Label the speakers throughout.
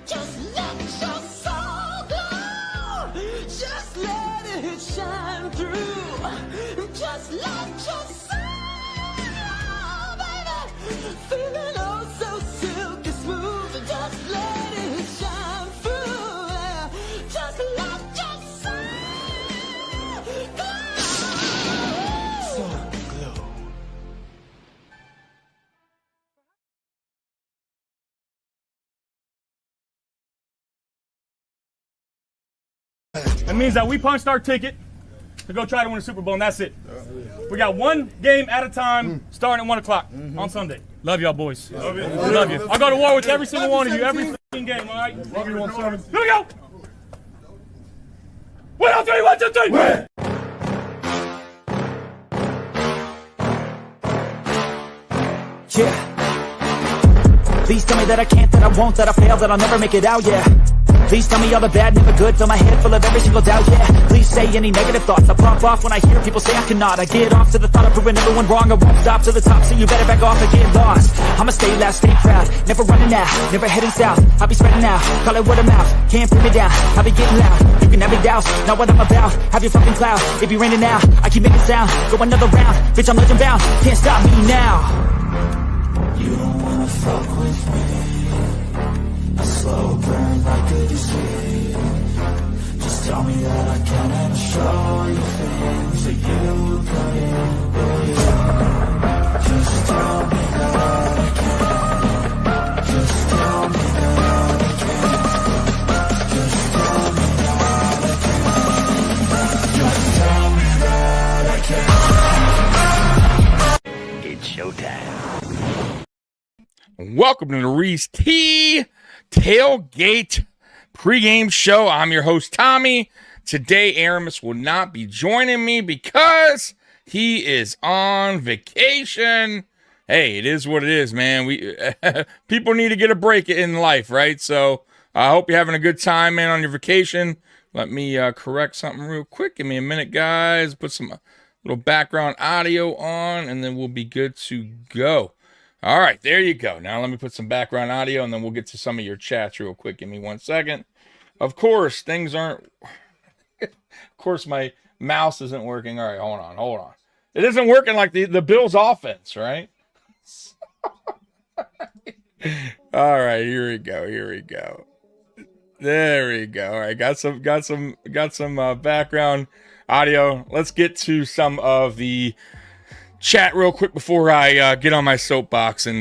Speaker 1: Just let your soul glow. Just let it shine through. Just let your soul, baby, feeling oh so silky smooth. Just let it shine through. Just let your soul glow. Soul glow.
Speaker 2: That means that we punched our ticket to go try to win the Super Bowl, and that's it. We got one game at a time, starting at 1 o'clock on Sunday. Love y'all, boys. Love you. Love you. I'll go to war with every single one of you, every game, all right? Love you, 1-7. Here we go. 1, 2, 3, 1, 2, 3. Win.
Speaker 3: Yeah. Please tell me that I can't, that I won't, that I fail, that I'll never make it out, yeah. Please tell me all the bad, never good, fill my head full of every single doubt, yeah. Please say any negative thoughts, I pop off when I hear people say I cannot. I get off to the thought of proving everyone wrong, I won't stop to the top, so you better back off and get lost. I'ma stay loud, stay proud, never running out, never heading south. I'll be spreading out, call it word of mouth, can't put me down, I'll be getting loud. You can have me douse, not what I'm about, have your fucking cloud, it be raining now, I keep making sound, go another round, bitch I'm legend bound, can't stop me now. You don't wanna fuck with me, a slow burn like good is sweet. Just tell me that I can and I'll show you things that you couldn't believe. Just tell me that I can. Just tell me that I can. Just tell me that I can. Just tell me that I can. It's showtime.
Speaker 4: Welcome to the Reese T Tailgate pregame show. I'm your host, Tommy. Today, Aramis will not be joining me because he is on vacation. Hey, it is what it is, man. We people need to get a break in life, right? So I hope you're having a good time, man, on your vacation. Let me correct something real quick. Give me a minute, guys. Put some little background audio on, and then we'll be good to go. All right, there you go. Now let me put some background audio, and then we'll get to some of your chats real quick. Give me 1 second. Of course, things aren't... of course, my mouse isn't working. All right, hold on. It isn't working like the Bills' offense, right? All right, here we go. There we go. All right, got some background audio. Let's get to some of the chat real quick before I get on my soapbox and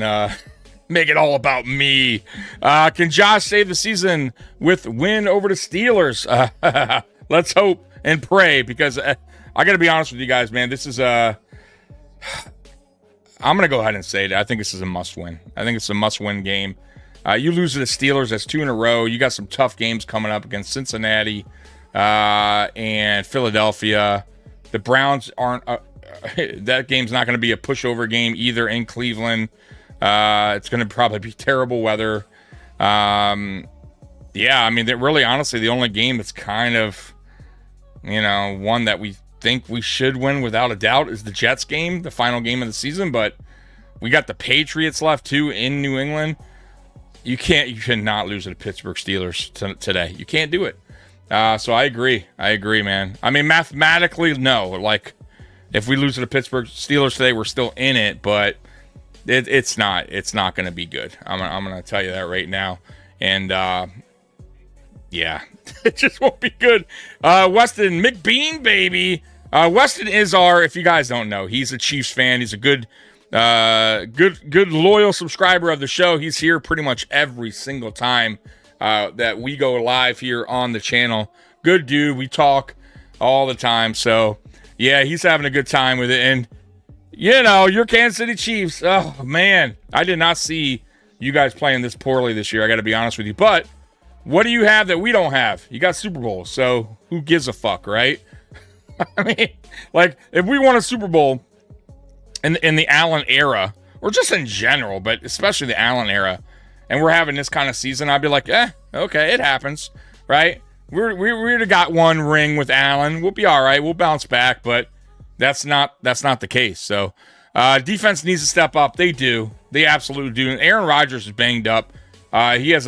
Speaker 4: make it all about me. Can Josh save the season with win over the Steelers? Let's hope and pray, because I got to be honest with you guys, man. This is I'm going to go ahead and say that I think this is a must-win. I think it's a must-win game. You lose to the Steelers, that's 2 in a row. You got some tough games coming up against Cincinnati and Philadelphia. The Browns aren't... that game's not going to be a pushover game either in Cleveland. It's going to probably be terrible weather. Yeah, I mean, really, honestly, the only game that's kind of, one that we think we should win without a doubt is the Jets game, the final game of the season. But we got the Patriots left too in New England. You cannot lose to the Pittsburgh Steelers today. You can't do it. So I agree, man. I mean, mathematically, no. Like, if we lose to the Pittsburgh Steelers today, we're still in it, but it's not going to be good. I'm going to tell you that right now. And yeah, it just won't be good. Weston McBean, baby. Weston is if you guys don't know, he's a Chiefs fan. He's a good loyal subscriber of the show. He's here pretty much every single time that we go live here on the channel. Good dude. We talk all the time. So yeah, he's having a good time with it. And, your Kansas City Chiefs, oh, man, I did not see you guys playing this poorly this year. I got to be honest with you. But what do you have that we don't have? You got Super Bowl, so who gives a fuck, right? I mean, like, if we won a Super Bowl in the Allen era, or just in general, but especially the Allen era, and we're having this kind of season, I'd be like, okay, it happens, right? We'd have got one ring with Allen. We'll be all right. We'll bounce back, but that's not the case. So defense needs to step up. They do. They absolutely do. And Aaron Rodgers is banged up. He has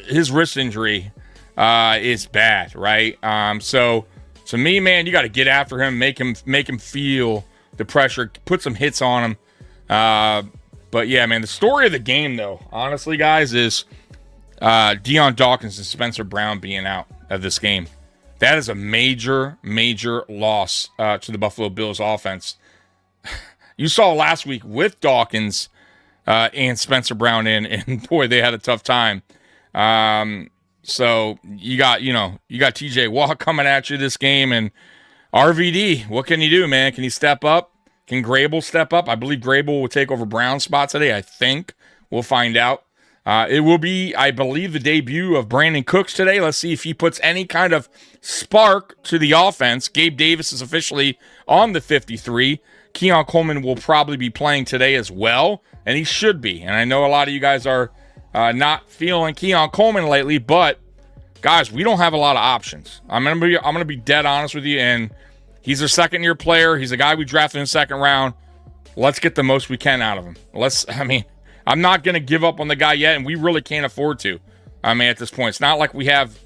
Speaker 4: his wrist injury is bad, right? So to me, man, you got to get after him, make him feel the pressure, put some hits on him. But yeah, man, the story of the game, though, honestly, guys, is Deion Dawkins and Spencer Brown being out of this game. That is a major, major loss to the Buffalo Bills offense. You saw last week with Dawkins and Spencer Brown in, and boy, they had a tough time. So you got TJ Watt coming at you this game, and RVD, what can he do, man? Can he step up? Can Grable step up? I believe Grable will take over Brown's spot today, I think. We'll find out. It will be, I believe, the debut of Brandon Cooks today. Let's see if he puts any kind of spark to the offense. Gabe Davis is officially on the 53. Keon Coleman will probably be playing today as well, and he should be. And I know a lot of you guys are not feeling Keon Coleman lately, but guys, we don't have a lot of options. I'm gonna be dead honest with you, and he's a second-year player. He's a guy we drafted in the second round. Let's get the most we can out of him. I'm not going to give up on the guy yet, and we really can't afford to. At this point, it's not like we have,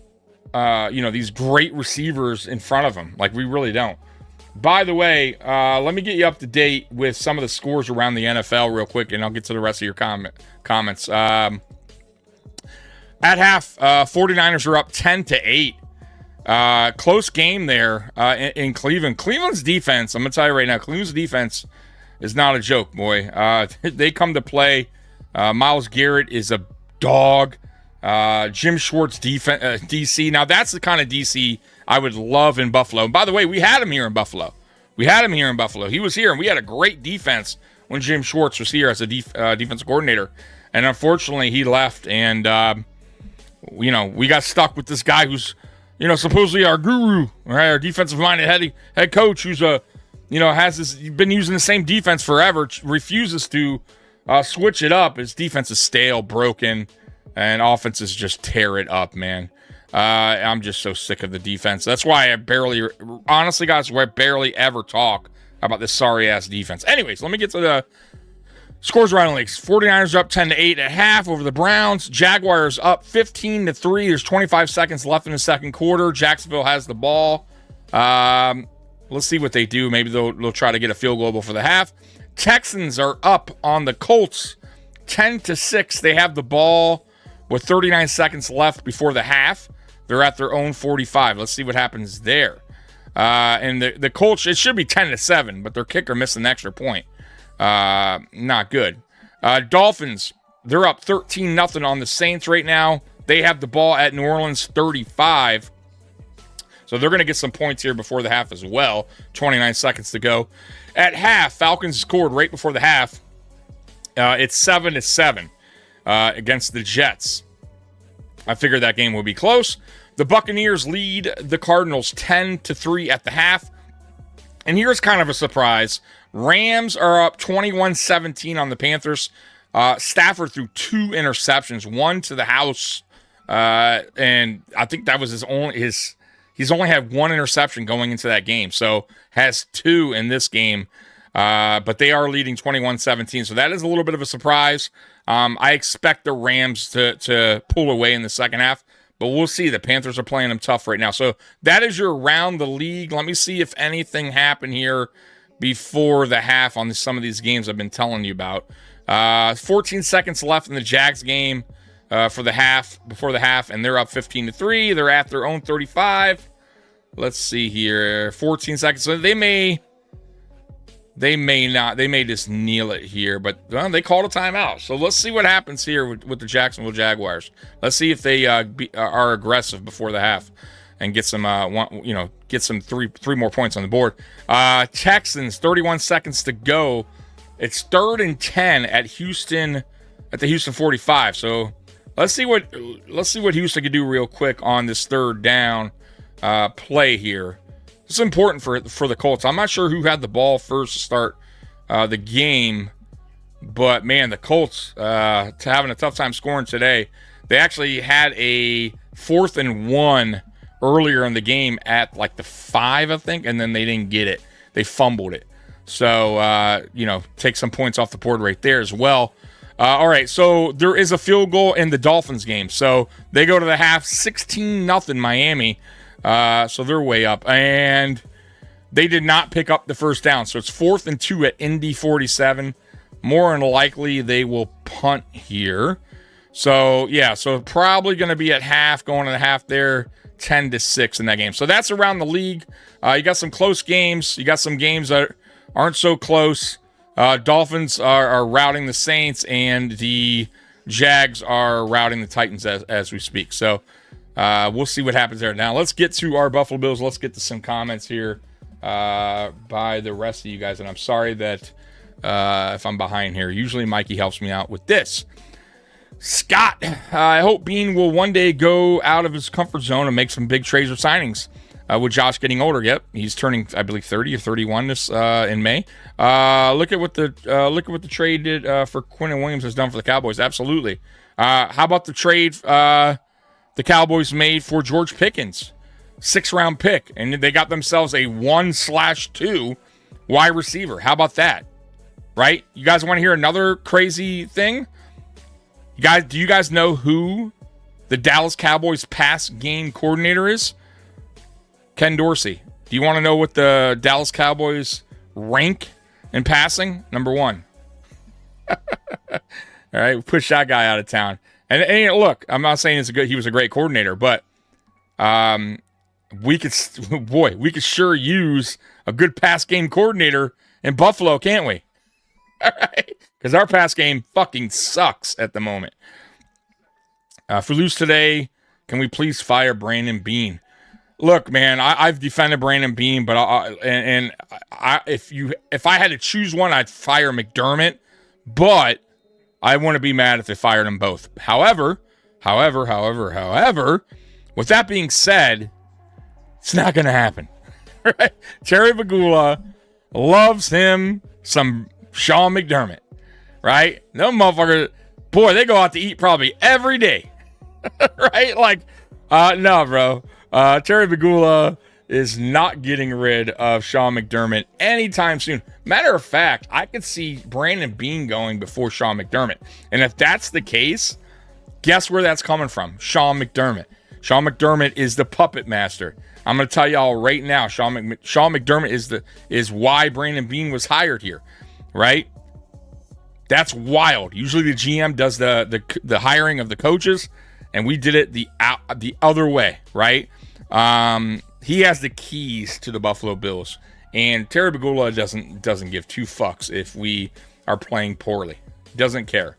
Speaker 4: these great receivers in front of him. Like, we really don't. By the way, let me get you up to date with some of the scores around the NFL real quick, and I'll get to the rest of your comments. At half, 49ers are up 10-8. Close game there in Cleveland. Cleveland's defense, I'm going to tell you right now, Cleveland's defense is not a joke, boy. They come to play. Myles Garrett is a dog. Jim Schwartz DC. Now, that's the kind of DC I would love in Buffalo. And by the way, we had him here in Buffalo. He was here, and we had a great defense when Jim Schwartz was here as a defensive coordinator. And unfortunately, he left, and, we got stuck with this guy who's, supposedly our guru, right? Our defensive-minded head coach who's been using the same defense forever, refuses to switch it up. His defense is stale, broken, and offenses just tear it up, man. I'm just so sick of the defense. That's why I barely ever talk about this sorry-ass defense. Anyways, let me get to the scores around the leagues. 49ers are up 10-8 at half over the Browns. Jaguars up 15-3. There's 25 seconds left in the second quarter. Jacksonville has the ball. Let's see what they do. Maybe they'll try to get a field goal before the half. Texans are up on the Colts 10-6. They have the ball with 39 seconds left before the half. They're at their own 45. Let's see what happens there. And the Colts, it should be 10-7, but their kicker missed an extra point. Not good. Dolphins, they're up 13-0 on the Saints right now. They have the ball at New Orleans 35. So they're going to get some points here before the half as well. 29 seconds to go. At half, Falcons scored right before the half. It's 7-7 against the Jets. I figured that game would be close. The Buccaneers lead the Cardinals 10-3 at the half. And here's kind of a surprise. Rams are up 21-17 on the Panthers. Stafford threw 2 interceptions, one to the house. And I think that was he's only had 1 interception going into that game. So has 2 in this game. But they are leading 21-17. So that is a little bit of a surprise. I expect the Rams to pull away in the second half. But we'll see. The Panthers are playing them tough right now. So that is your around the league. Let me see if anything happened here before the half on some of these games I've been telling you about. 14 seconds left in the Jags game before the half, and they're up 15-3. They're at their own 35. Let's see here. 14 seconds. So they may not. They may just kneel it here, but they called a timeout. So let's see what happens here with the Jacksonville Jaguars. Let's see if they are aggressive before the half and get some three more points on the board. Texans, 31 seconds to go. It's 3rd and 10 at Houston, at the Houston 45. So let's see what Houston can do real quick on this 3rd down play here. It's important for the Colts. I'm not sure who had the ball first to start the game, but man, the Colts having a tough time scoring today. They actually had a 4th and 1 earlier in the game at like the 5, I think, and then they didn't get it. They fumbled it. So take some points off the board right there as well. All right, so there is a field goal in the Dolphins game. So they go to the half, 16-0 Miami. So they're way up. And they did not pick up the first down. So it's 4th and 2 at Indy 47. More than likely, they will punt here. So, yeah, so probably going to be at half, going to the half there, 10-6 in that game. So that's around the league. You got some close games. You got some games that aren't so close. Dolphins are routing the Saints, and the Jags are routing the Titans as we speak. So we'll see what happens there. Now, let's get to our Buffalo Bills. Let's get to some comments here by the rest of you guys. And I'm sorry that if I'm behind here. Usually Mikey helps me out with this. Scott, I hope Bean will one day go out of his comfort zone and make some big trades or signings. With Josh getting older, yep, he's turning, I believe, 30 or 31 this in May. Look at what the trade did for Quinnen Williams has done for the Cowboys. Absolutely. How about the trade the Cowboys made for George Pickens, 6th-round pick, and they got themselves a 1/2 wide receiver. How about that? Right? You guys want to hear another crazy thing? Do you guys know who the Dallas Cowboys pass game coordinator is? Ken Dorsey. Do you want to know what the Dallas Cowboys rank in passing? Number 1. All right, we pushed that guy out of town. And look, I'm not saying he was a great coordinator, but we could sure use a good pass game coordinator in Buffalo, can't we? All right, because our pass game fucking sucks at the moment. If we lose today, can we please fire Brandon Beane? Look, man, I've defended Brandon Beane, but if I had to choose one, I'd fire McDermott. But I wouldn't be mad if they fired them both. However, with that being said, it's not going to happen. Right? Terry Bagula loves him some Sean McDermott, right? No motherfucker, boy, they go out to eat probably every day, right? Like, no, bro. Terry Bagula is not getting rid of Sean McDermott anytime soon. Matter of fact, I could see Brandon Beane going before Sean McDermott. And if that's the case, guess where that's coming from? Sean McDermott. Sean McDermott is the puppet master. I'm going to tell y'all right now, Sean McDermott is why Brandon Beane was hired here, right? That's wild. Usually the GM does the hiring of the coaches, and we did it the other way, right? He has the keys to the Buffalo Bills, and Terry Bagula doesn't give two fucks if we are playing poorly. He doesn't care.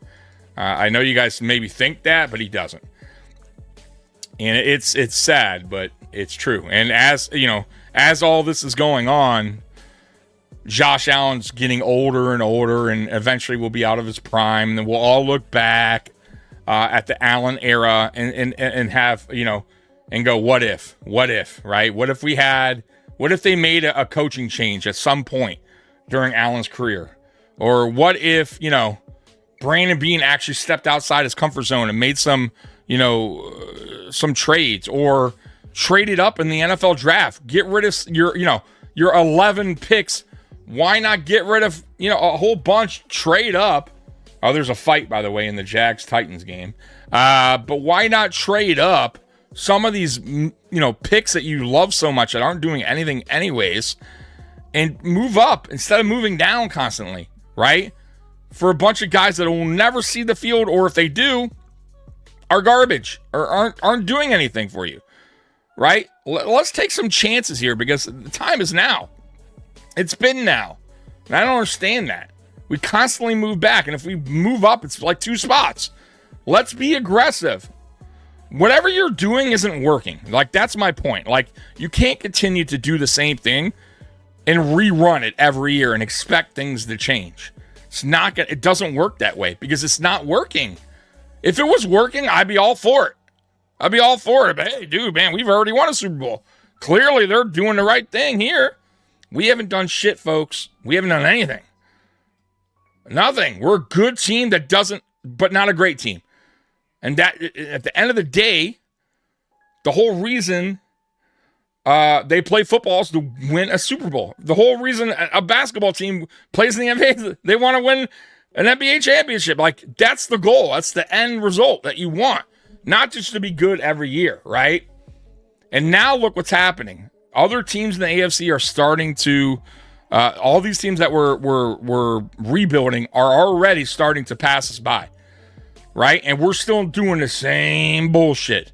Speaker 4: I know you guys maybe think that, but he doesn't. And it's sad, but it's true. And as all this is going on, Josh Allen's getting older and older, and eventually will be out of his prime. And then we'll all look back at the Allen era and have, and go, what if, right? What if they made a coaching change at some point during Allen's career? Or what if, Brandon Beane actually stepped outside his comfort zone and made some trades, or traded up in the NFL draft. Get rid of your 11 picks. Why not get rid of, a whole bunch, trade up? Oh, there's a fight, by the way, in the Jags-Titans game. But why not trade up some of these, picks that you love so much that aren't doing anything anyways, and move up instead of moving down constantly, right? For a bunch of guys that will never see the field, or if they do, are garbage or aren't doing anything for you, right? Let's take some chances here, because the time is now. It's been now. And I don't understand that. We constantly move back, and if we move up, it's like 2 spots. Let's be aggressive. Whatever you're doing isn't working. Like, that's my point. Like, you can't continue to do the same thing and rerun it every year and expect things to change. It doesn't work that way, because it's not working. If it was working, I'd be all for it. But hey, dude, man, we've already won a Super Bowl. Clearly, they're doing the right thing here. We haven't done shit, folks. We haven't done anything. Nothing. We're a good team but not a great team. And that, at the end of the day, the whole reason they play football is to win a Super Bowl. The whole reason a basketball team plays in the NBA, they want to win an NBA championship. Like, that's the goal. That's the end result that you want. Not just to be good every year, right? And now look what's happening. Other teams in the AFC are starting to, all these teams that were rebuilding are already starting to pass us by, right? And we're still doing the same bullshit,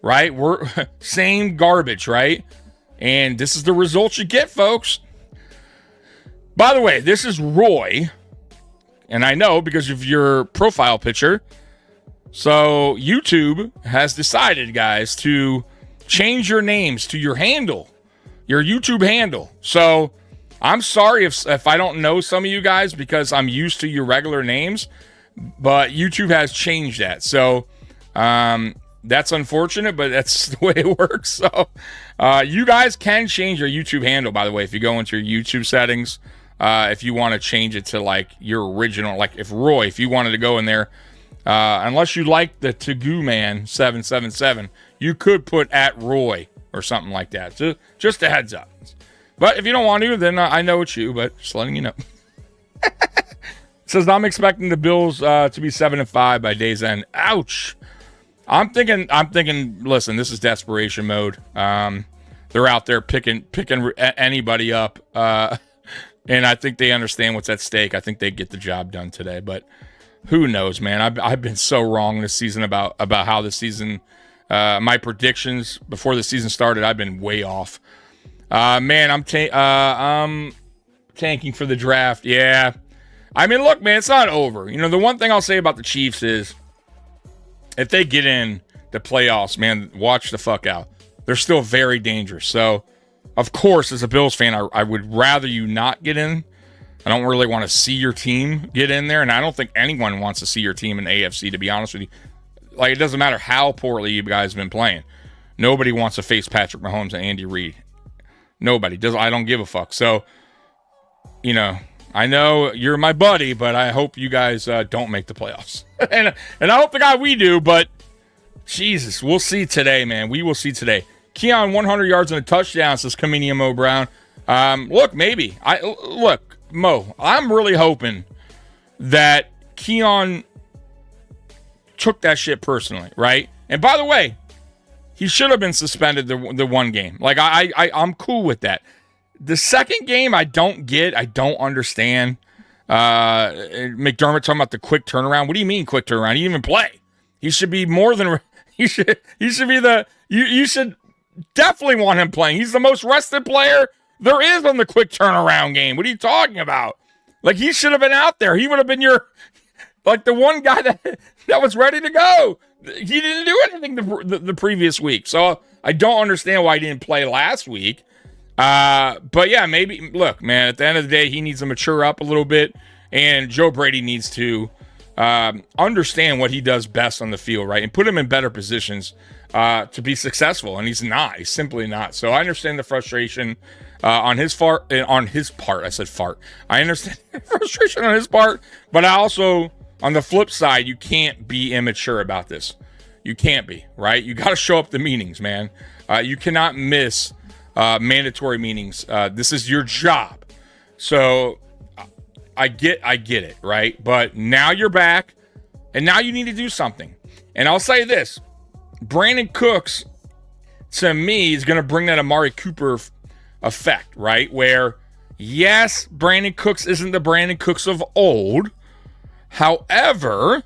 Speaker 4: right? We're same garbage, right? And this is the result you get, folks. By the way, this is Roy, and I know because of your profile picture. So YouTube has decided, guys, to change your names to your handle, your YouTube handle. So I'm sorry if I don't know some of you guys because I'm used to your regular names, but YouTube has changed that. So that's unfortunate, but that's the way it works. So you guys can change your YouTube handle, by the way, if you go into your YouTube settings. If you want to change it to like your original, like if you wanted to go in there, unless you like the Tagoo Man 777, you could put @Roy or something like that. So just a heads up. But if you don't want to, then I know it's you, but just letting you know. It says, I'm expecting the Bills to be 7-5 by day's end. Ouch. I'm thinking, listen, this is desperation mode. They're out there picking anybody up. And I think they understand what's at stake. I think they get the job done today, but who knows, man? I've been so wrong this season about how the season, my predictions before the season started, I've been way off. Man, I'm tanking for the draft. Yeah. I mean, look, man, it's not over. You know, the one thing I'll say about the Chiefs is if they get in the playoffs, man, watch the fuck out. They're still very dangerous. So, of course, as a Bills fan, I would rather you not get in. I don't really want to see your team get in there, and I don't think anyone wants to see your team in AFC, to be honest with you. Like, it doesn't matter how poorly you guys have been playing. Nobody wants to face Patrick Mahomes and Andy Reid. Nobody does. I don't give a fuck. So, you know, I know you're my buddy, but I hope you guys don't make the playoffs. and I hope the guy we do, but Jesus, we'll see today, man. We will see today. Keon, 100 yards and a touchdown, says Comedian Mo Brown. Look, maybe. Look, Mo, I'm really hoping that Keon took that shit personally, right? And by the way, he should have been suspended the one game. Like, I'm cool with that. The second game, I don't get. I don't understand. McDermott talking about the quick turnaround. What do you mean quick turnaround? He didn't even play. He should be more than... He should be the... You should definitely want him playing. He's the most rested player there is on the quick turnaround game. What are you talking about? Like, he should have been out there. He would have been your... Like, the one guy that was ready to go. He didn't do anything the previous week. So, I don't understand why he didn't play last week. But, yeah, maybe... Look, man, at the end of the day, he needs to mature up a little bit. And Joe Brady needs to understand what he does best on the field, right? And put him in better positions to be successful. And he's not. He's simply not. So, I understand the frustration on his part. I said fart. I understand the frustration on his part. But I also... On the flip side, you can't be immature about this. You can't be, right? You got to show up to meetings, man. You cannot miss mandatory meetings. This is your job. So I get it, right? But now you're back, and now you need to do something. And I'll say this. Brandon Cooks, to me, is going to bring that Amari Cooper effect, right? Where, yes, Brandon Cooks isn't the Brandon Cooks of old. However,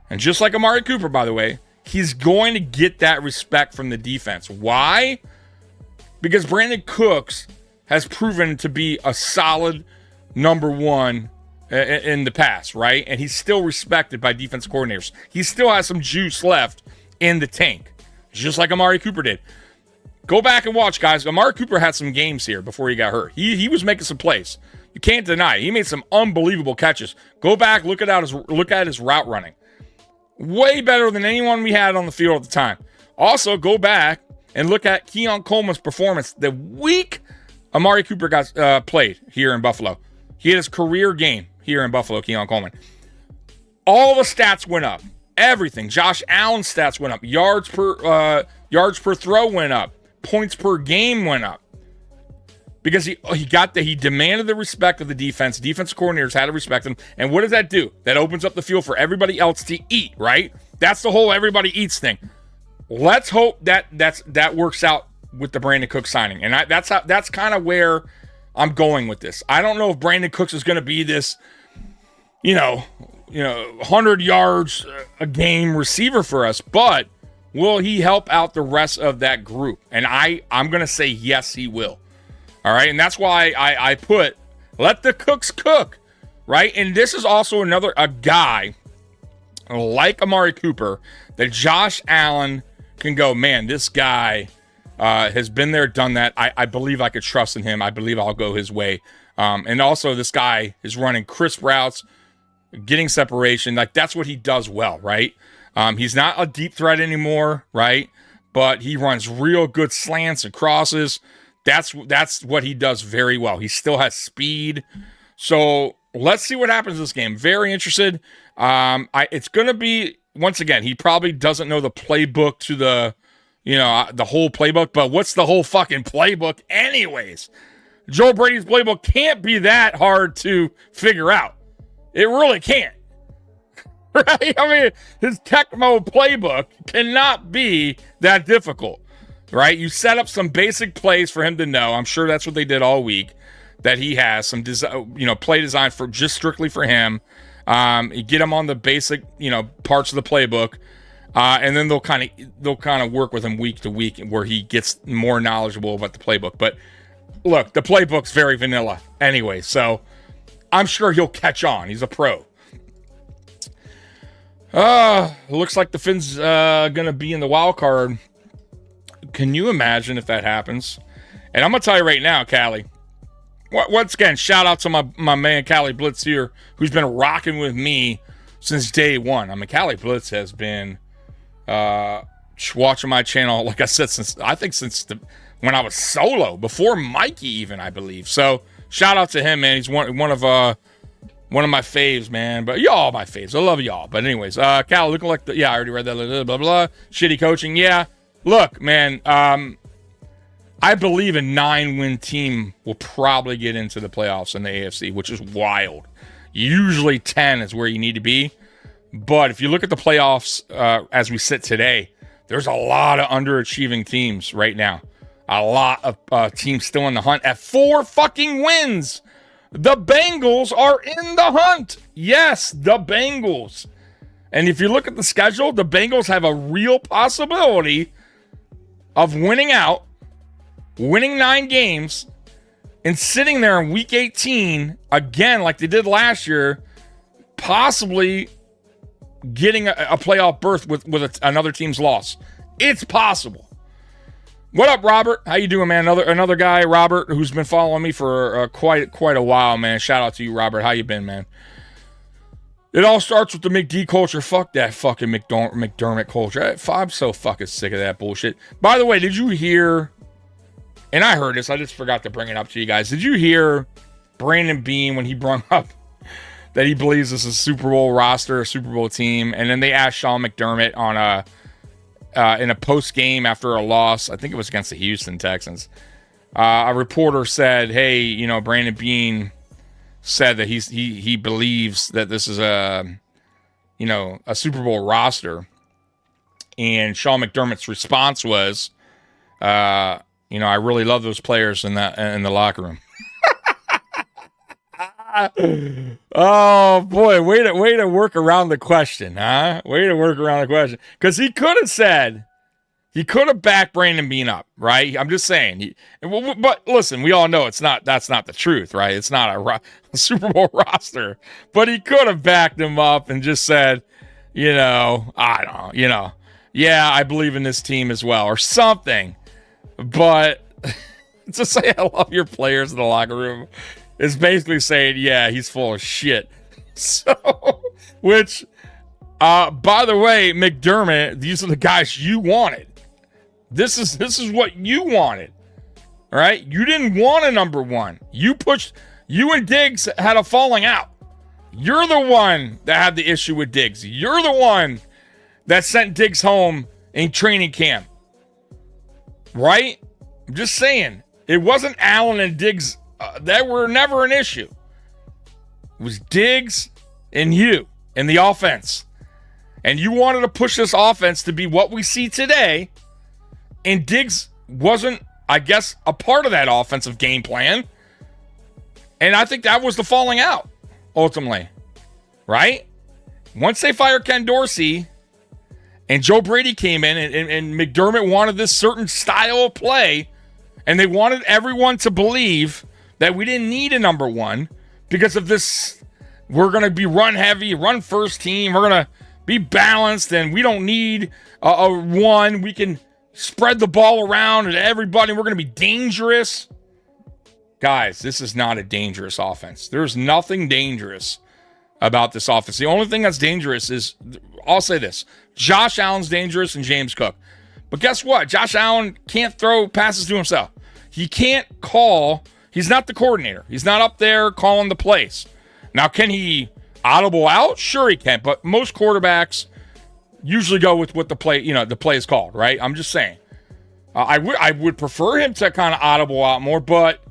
Speaker 4: and just like Amari Cooper, by the way, he's going to get that respect from the defense. Why? Because Brandon Cooks has proven to be a solid number one in the past, right? And he's still respected by defensive coordinators. He still has some juice left in the tank, just like Amari Cooper did. Go back and watch, guys. Amari Cooper had some games here before he got hurt. He was making some plays. You can't deny it. He made some unbelievable catches. Go back, look at his route running. Way better than anyone we had on the field at the time. Also, go back and look at Keon Coleman's performance the week Amari Cooper got played here in Buffalo. He had his career game here in Buffalo, Keon Coleman. All the stats went up. Everything. Josh Allen's stats went up. Yards per throw went up. Points per game went up. because he demanded the respect of the defense. Defense coordinators had to respect him. And what does that do? That opens up the field for everybody else to eat, right? That's the whole everybody eats thing. Let's hope that works out with the Brandon Cooks signing. And that's kind of where I'm going with this. I don't know if Brandon Cooks is going to be this, 100 yards a game receiver for us, but will he help out the rest of that group? And I'm going to say yes, he will. All right, and that's why I put let the Cooks cook, right? And this is also a guy like Amari Cooper that Josh Allen can go, man, this guy has been there, done that. I believe I could trust in him. I believe I'll go his way. And also this guy is running crisp routes, getting separation. Like that's what he does well, right? He's not a deep threat anymore, right? But he runs real good slants and crosses. That's what he does very well. He still has speed. So let's see what happens this game. Very interested. It's going to be, once again, he probably doesn't know the playbook to the whole playbook, but what's the whole fucking playbook anyways? Joe Brady's playbook can't be that hard to figure out. It really can't. Right? I mean, his Tecmo playbook cannot be that difficult. Right? You set up some basic plays for him to know. I'm sure that's what they did all week. That he has some play design for just strictly for him. You get him on the basic, parts of the playbook, and then they'll kind of work with him week to week where he gets more knowledgeable about the playbook. But look, the playbook's very vanilla anyway, so I'm sure he'll catch on. He's a pro. Looks like the Finns gonna be in the wild card. Can you imagine if that happens? And I'm going to tell you right now, Callie, once again, shout out to my man, Callie Blitz here, who's been rocking with me since day one. I mean, Callie Blitz has been watching my channel, like I said, since when I was solo, before Mikey even, I believe. So shout out to him, man. He's one of my faves, man. But y'all my faves. I love y'all. But anyways, Callie looking like I already read that, blah, blah, blah. Shitty coaching, yeah. Look, man, I believe a 9-win team will probably get into the playoffs in the AFC, which is wild. Usually 10 is where you need to be. But if you look at the playoffs as we sit today, there's a lot of underachieving teams right now. A lot of teams still in the hunt at 4 fucking wins. The Bengals are in the hunt. Yes, the Bengals. And if you look at the schedule, the Bengals have a real possibility of winning 9 games, and sitting there in week 18, again, like they did last year, possibly getting a playoff berth with another team's loss. It's possible. What up, Robert? How you doing, man? Another guy, Robert, who's been following me for quite a while, man. Shout out to you, Robert. How you been, man? It all starts with the McD culture. Fuck that fucking McDermott culture. I'm so fucking sick of that bullshit. By the way, did you hear, and I heard this, I just forgot to bring it up to you guys. Did you hear Brandon Beane when he brought up that he believes this is a Super Bowl roster, a Super Bowl team, and then they asked Sean McDermott on in a post game after a loss, I think it was against the Houston Texans. A reporter said, hey, Brandon Beane said that he believes that this is a Super Bowl roster, and Sean McDermott's response was, I really love those players in the locker room. Oh boy, way to work around the question, huh? Way to work around the question, because he could have backed Brandon Beane up, right? I'm just saying. But listen, we all know that's not the truth, right? It's not a Super Bowl roster. But he could have backed him up and just said, I don't know, yeah, I believe in this team as well, or something. But to say I love your players in the locker room is basically saying, yeah, he's full of shit. So, which, by the way, McDermott, these are the guys you wanted. This is what you wanted, right? You didn't want a number one. You and Diggs had a falling out. You're the one that had the issue with Diggs. You're the one that sent Diggs home in training camp, right? I'm just saying. It wasn't Allen and Diggs that were never an issue. It was Diggs and you and the offense. And you wanted to push this offense to be what we see today. And Diggs wasn't, I guess, a part of that offensive game plan. And I think that was the falling out, ultimately. Right? Once they fired Ken Dorsey and Joe Brady came in and McDermott wanted this certain style of play, and they wanted everyone to believe that we didn't need a number one because of this, we're going to be run heavy, run first team, we're going to be balanced, and we don't need a one. We can spread the ball around to everybody. We're going to be dangerous. Guys, this is not a dangerous offense. There's nothing dangerous about this offense. The only thing that's dangerous is, I'll say this, Josh Allen's dangerous and James Cook. But guess what? Josh Allen can't throw passes to himself. He can't call. He's not the coordinator. He's not up there calling the plays. Now, can he audible out? Sure he can, but most quarterbacks usually go with what the play is called, right? I'm just saying. I would prefer him to kind of audible out more, but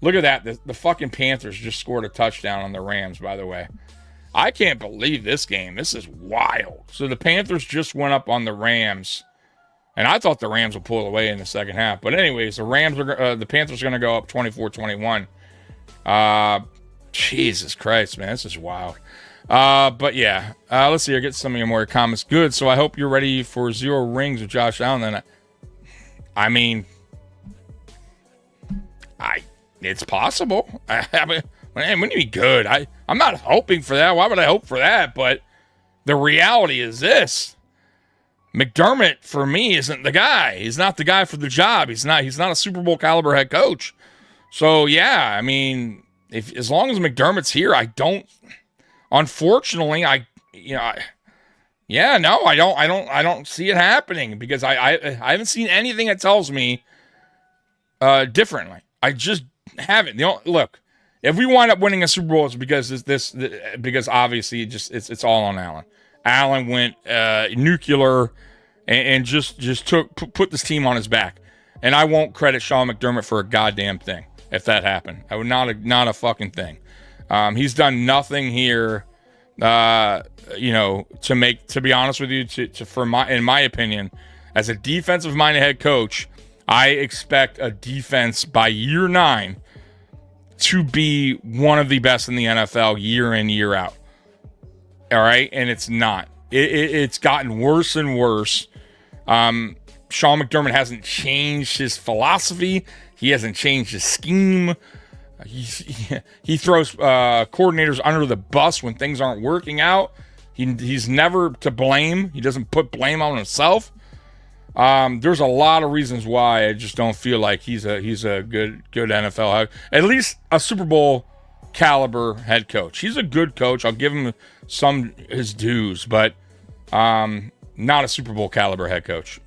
Speaker 4: look at that. The fucking Panthers just scored a touchdown on the Rams, by the way. I can't believe this game. This is wild. So the Panthers just went up on the Rams, and I thought the Rams would pull away in the second half. But anyways, the Panthers are going to go up 24-21. Jesus Christ, man, this is wild. But yeah, let's see here. Get some of your more comments. Good. So I hope you're ready for 0 rings with Josh Allen. Then, I mean, it's possible. I mean, wouldn't it be good? I'm not hoping for that. Why would I hope for that? But the reality is this: McDermott, for me, isn't the guy. He's not the guy for the job. He's not a Super Bowl caliber head coach. So yeah, I mean, as long as McDermott's here, unfortunately, I don't see it happening because I haven't seen anything that tells me differently. I just haven't. Look, if we wind up winning a Super Bowl, it's because because obviously it's all on Allen. Allen went nuclear and just put this team on his back. And I won't credit Sean McDermott for a goddamn thing if that happened. I would not a fucking thing. He's done nothing here, to be honest with you, in my opinion, as a defensive-minded head coach, I expect a defense by year 9 to be one of the best in the NFL year in, year out. All right? And it's not. It's gotten worse and worse. Sean McDermott hasn't changed his philosophy. He hasn't changed his scheme. He throws coordinators under the bus when things aren't working out. He's never to blame. He doesn't put blame on himself. There's a lot of reasons why I just don't feel like he's a good NFL, at least a Super Bowl caliber head coach. He's a good coach. I'll give him his dues, but not a Super Bowl caliber head coach.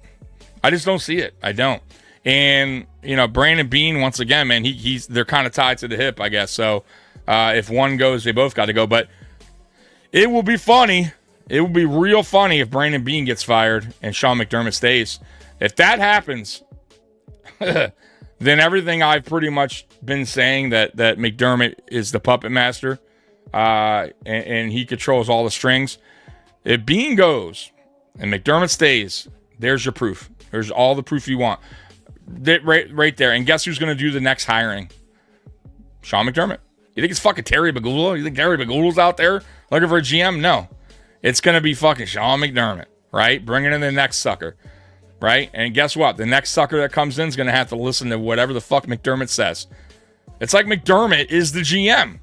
Speaker 4: I just don't see it. I don't. And Brandon Beane, once again, man, they're kind of tied to the hip, I guess. So if one goes, they both got to go. But it will be funny. It will be real funny if Brandon Beane gets fired and Sean McDermott stays. If that happens, then everything I've pretty much been saying that McDermott is the puppet master and he controls all the strings. If Beane goes and McDermott stays, there's your proof. There's all the proof you want. Right there. And guess who's going to do the next hiring? Sean McDermott. You think it's fucking Terry Bagula? You think Terry Bagula's out there looking for a GM? No. It's going to be fucking Sean McDermott, right? Bringing in the next sucker, right? And guess what? The next sucker that comes in is going to have to listen to whatever the fuck McDermott says. It's like McDermott is the GM.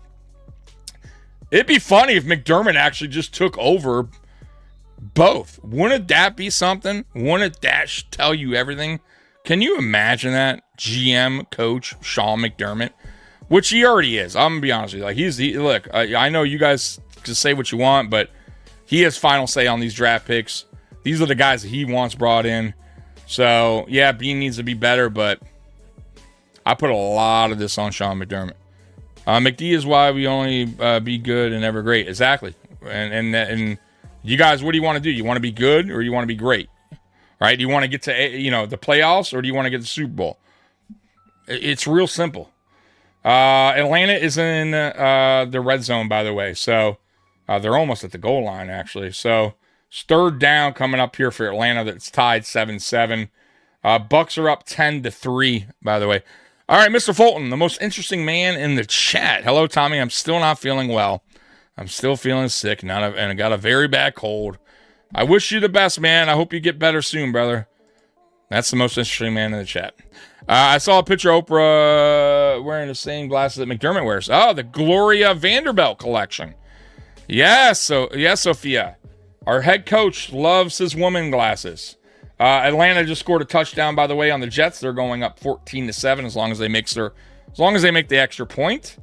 Speaker 4: It'd be funny if McDermott actually just took over both. Wouldn't that be something? Wouldn't that tell you everything? Can you imagine that? GM, coach, Sean McDermott, which he already is. I'm going to be honest with you. Like, look, I know you guys can say what you want, but he has final say on these draft picks. These are the guys that he wants brought in. So, yeah, Beane needs to be better, but I put a lot of this on Sean McDermott. McD is why we only be good and never great. Exactly. And you guys, what do you want to do? You want to be good or you want to be great? Right? Do you want to get to the playoffs or do you want to get to the Super Bowl? It's real simple. Atlanta is in the red zone, by the way. So they're almost at the goal line, actually. So it's third down coming up here for Atlanta. That's tied 7-7. Bucks are up 10-3, by the way. All right, Mr. Fulton, the most interesting man in the chat. Hello, Tommy. I'm still not feeling well. I'm still feeling sick, and I got a very bad cold. I wish you the best, man. I hope you get better soon, brother. That's the most interesting man in the chat. I saw a picture of Oprah wearing the same glasses that McDermott wears. Oh, the Gloria Vanderbilt collection. Yes, Sophia. Our head coach loves his woman glasses. Atlanta just scored a touchdown, by the way, on the Jets. They're going up 14-7 as long as they make the extra point.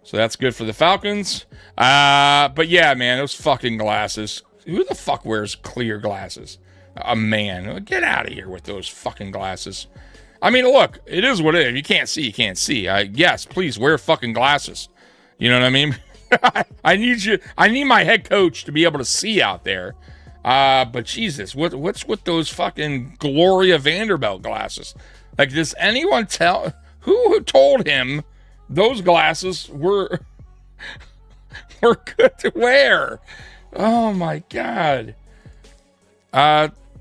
Speaker 4: So that's good for the Falcons. But yeah, man, those fucking glasses. Who the fuck wears clear glasses? A man. Get out of here with those fucking glasses. I mean, look, it is what it is. If you can't see, you can't see. Yes, please wear fucking glasses. You know what I mean? I need my head coach to be able to see out there. But Jesus, what's with those fucking Gloria Vanderbilt glasses? Like, does anyone tell who told him those glasses were good to wear? Oh my God.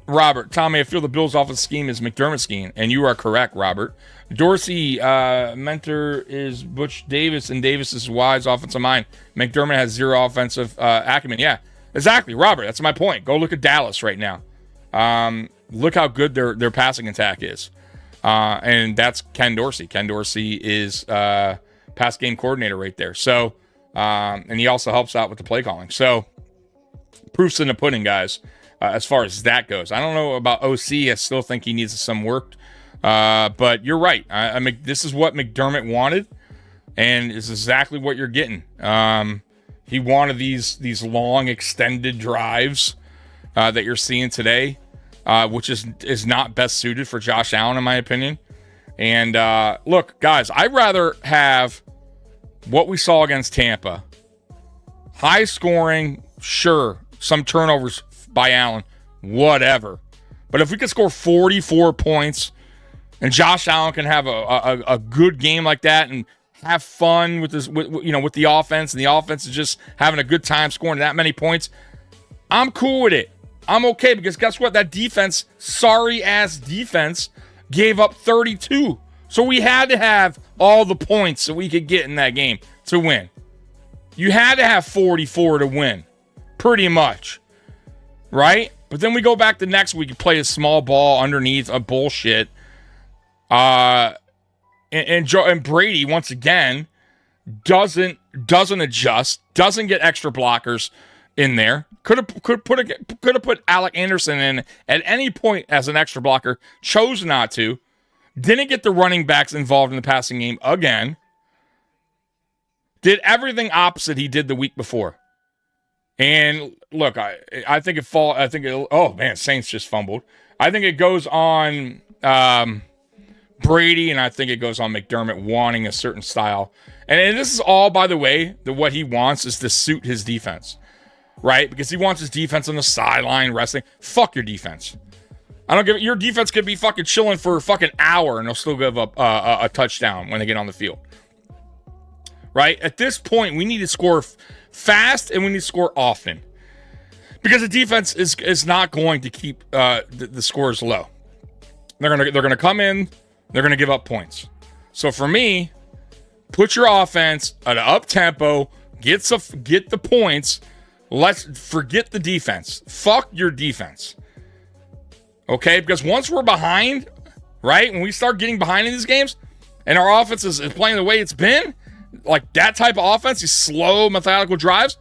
Speaker 4: Robert, Tommy, I feel the Bills' offensive scheme is McDermott's scheme, and you are correct, Robert. Dorsey, mentor is Butch Davis, and Davis is Wise offensive mind. McDermott has zero offensive acumen. Yeah, exactly, Robert. That's my point. Go look at Dallas right now. Look how good their passing attack is, and that's Ken Dorsey. Ken Dorsey is pass game coordinator right there. So, and he also helps out with the play calling. So, proof's in the pudding, guys. As far as that goes, I don't know about OC. I still think he needs some work. But you're right. I mean, this is what McDermott wanted, and it's exactly what you're getting. He wanted these long, extended drives that you're seeing today, which is not best suited for Josh Allen, in my opinion. And look, guys, I'd rather have what we saw against Tampa. High scoring, sure, some turnovers by Allen, whatever. But if we could score 44 points and Josh Allen can have a good game like that and have fun with the offense, and the offense is just having a good time scoring that many points, I'm cool with it. I'm okay, because guess what? That defense, sorry-ass defense, gave up 32. So we had to have all the points that we could get in that game to win. You had to have 44 to win, pretty much. Right? But then we go back the next week and play a small ball underneath a bullshit. And Brady, once again, doesn't adjust, doesn't get extra blockers in there. Could have put Alec Anderson in at any point as an extra blocker, chose not to. Didn't get the running backs involved in the passing game again. Did everything opposite he did the week before. And look, I think oh man, Saints just fumbled. I think it goes on Brady, and I think it goes on McDermott wanting a certain style. And this is all, by the way, what he wants is to suit his defense, right? Because he wants his defense on the sideline wrestling. Fuck your defense. I don't give your defense could be fucking chilling for a fucking hour, and they'll still give up a touchdown when they get on the field. Right? At this point, we need to score fast, and we need to score often, because the defense is not going to keep the scores low. They're gonna come in, they're gonna give up points. So for me, put your offense at an up tempo, get the points. Let's forget the defense. Fuck your defense. Okay, because once we're behind, right, when we start getting behind in these games, and our offense is playing the way it's been, like that type of offense, these slow, methodical drives,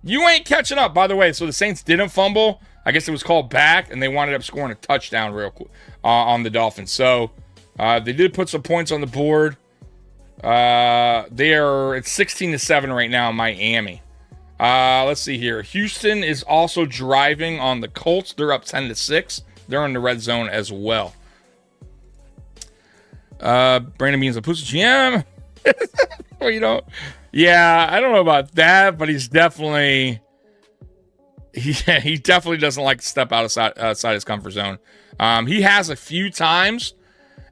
Speaker 4: you ain't catching up, by the way. So the Saints didn't fumble. I guess it was called back, and they wound up scoring a touchdown real quick on the Dolphins. So they did put some points on the board. They are at 16-7 right now in Miami. Let's see here. Houston is also driving on the Colts. They're up 10-6. They're in the red zone as well. Brandon Beans, a pussy GM. Well, yeah, I don't know about that, but he's definitely he definitely doesn't like to step outside his comfort zone. He has a few times,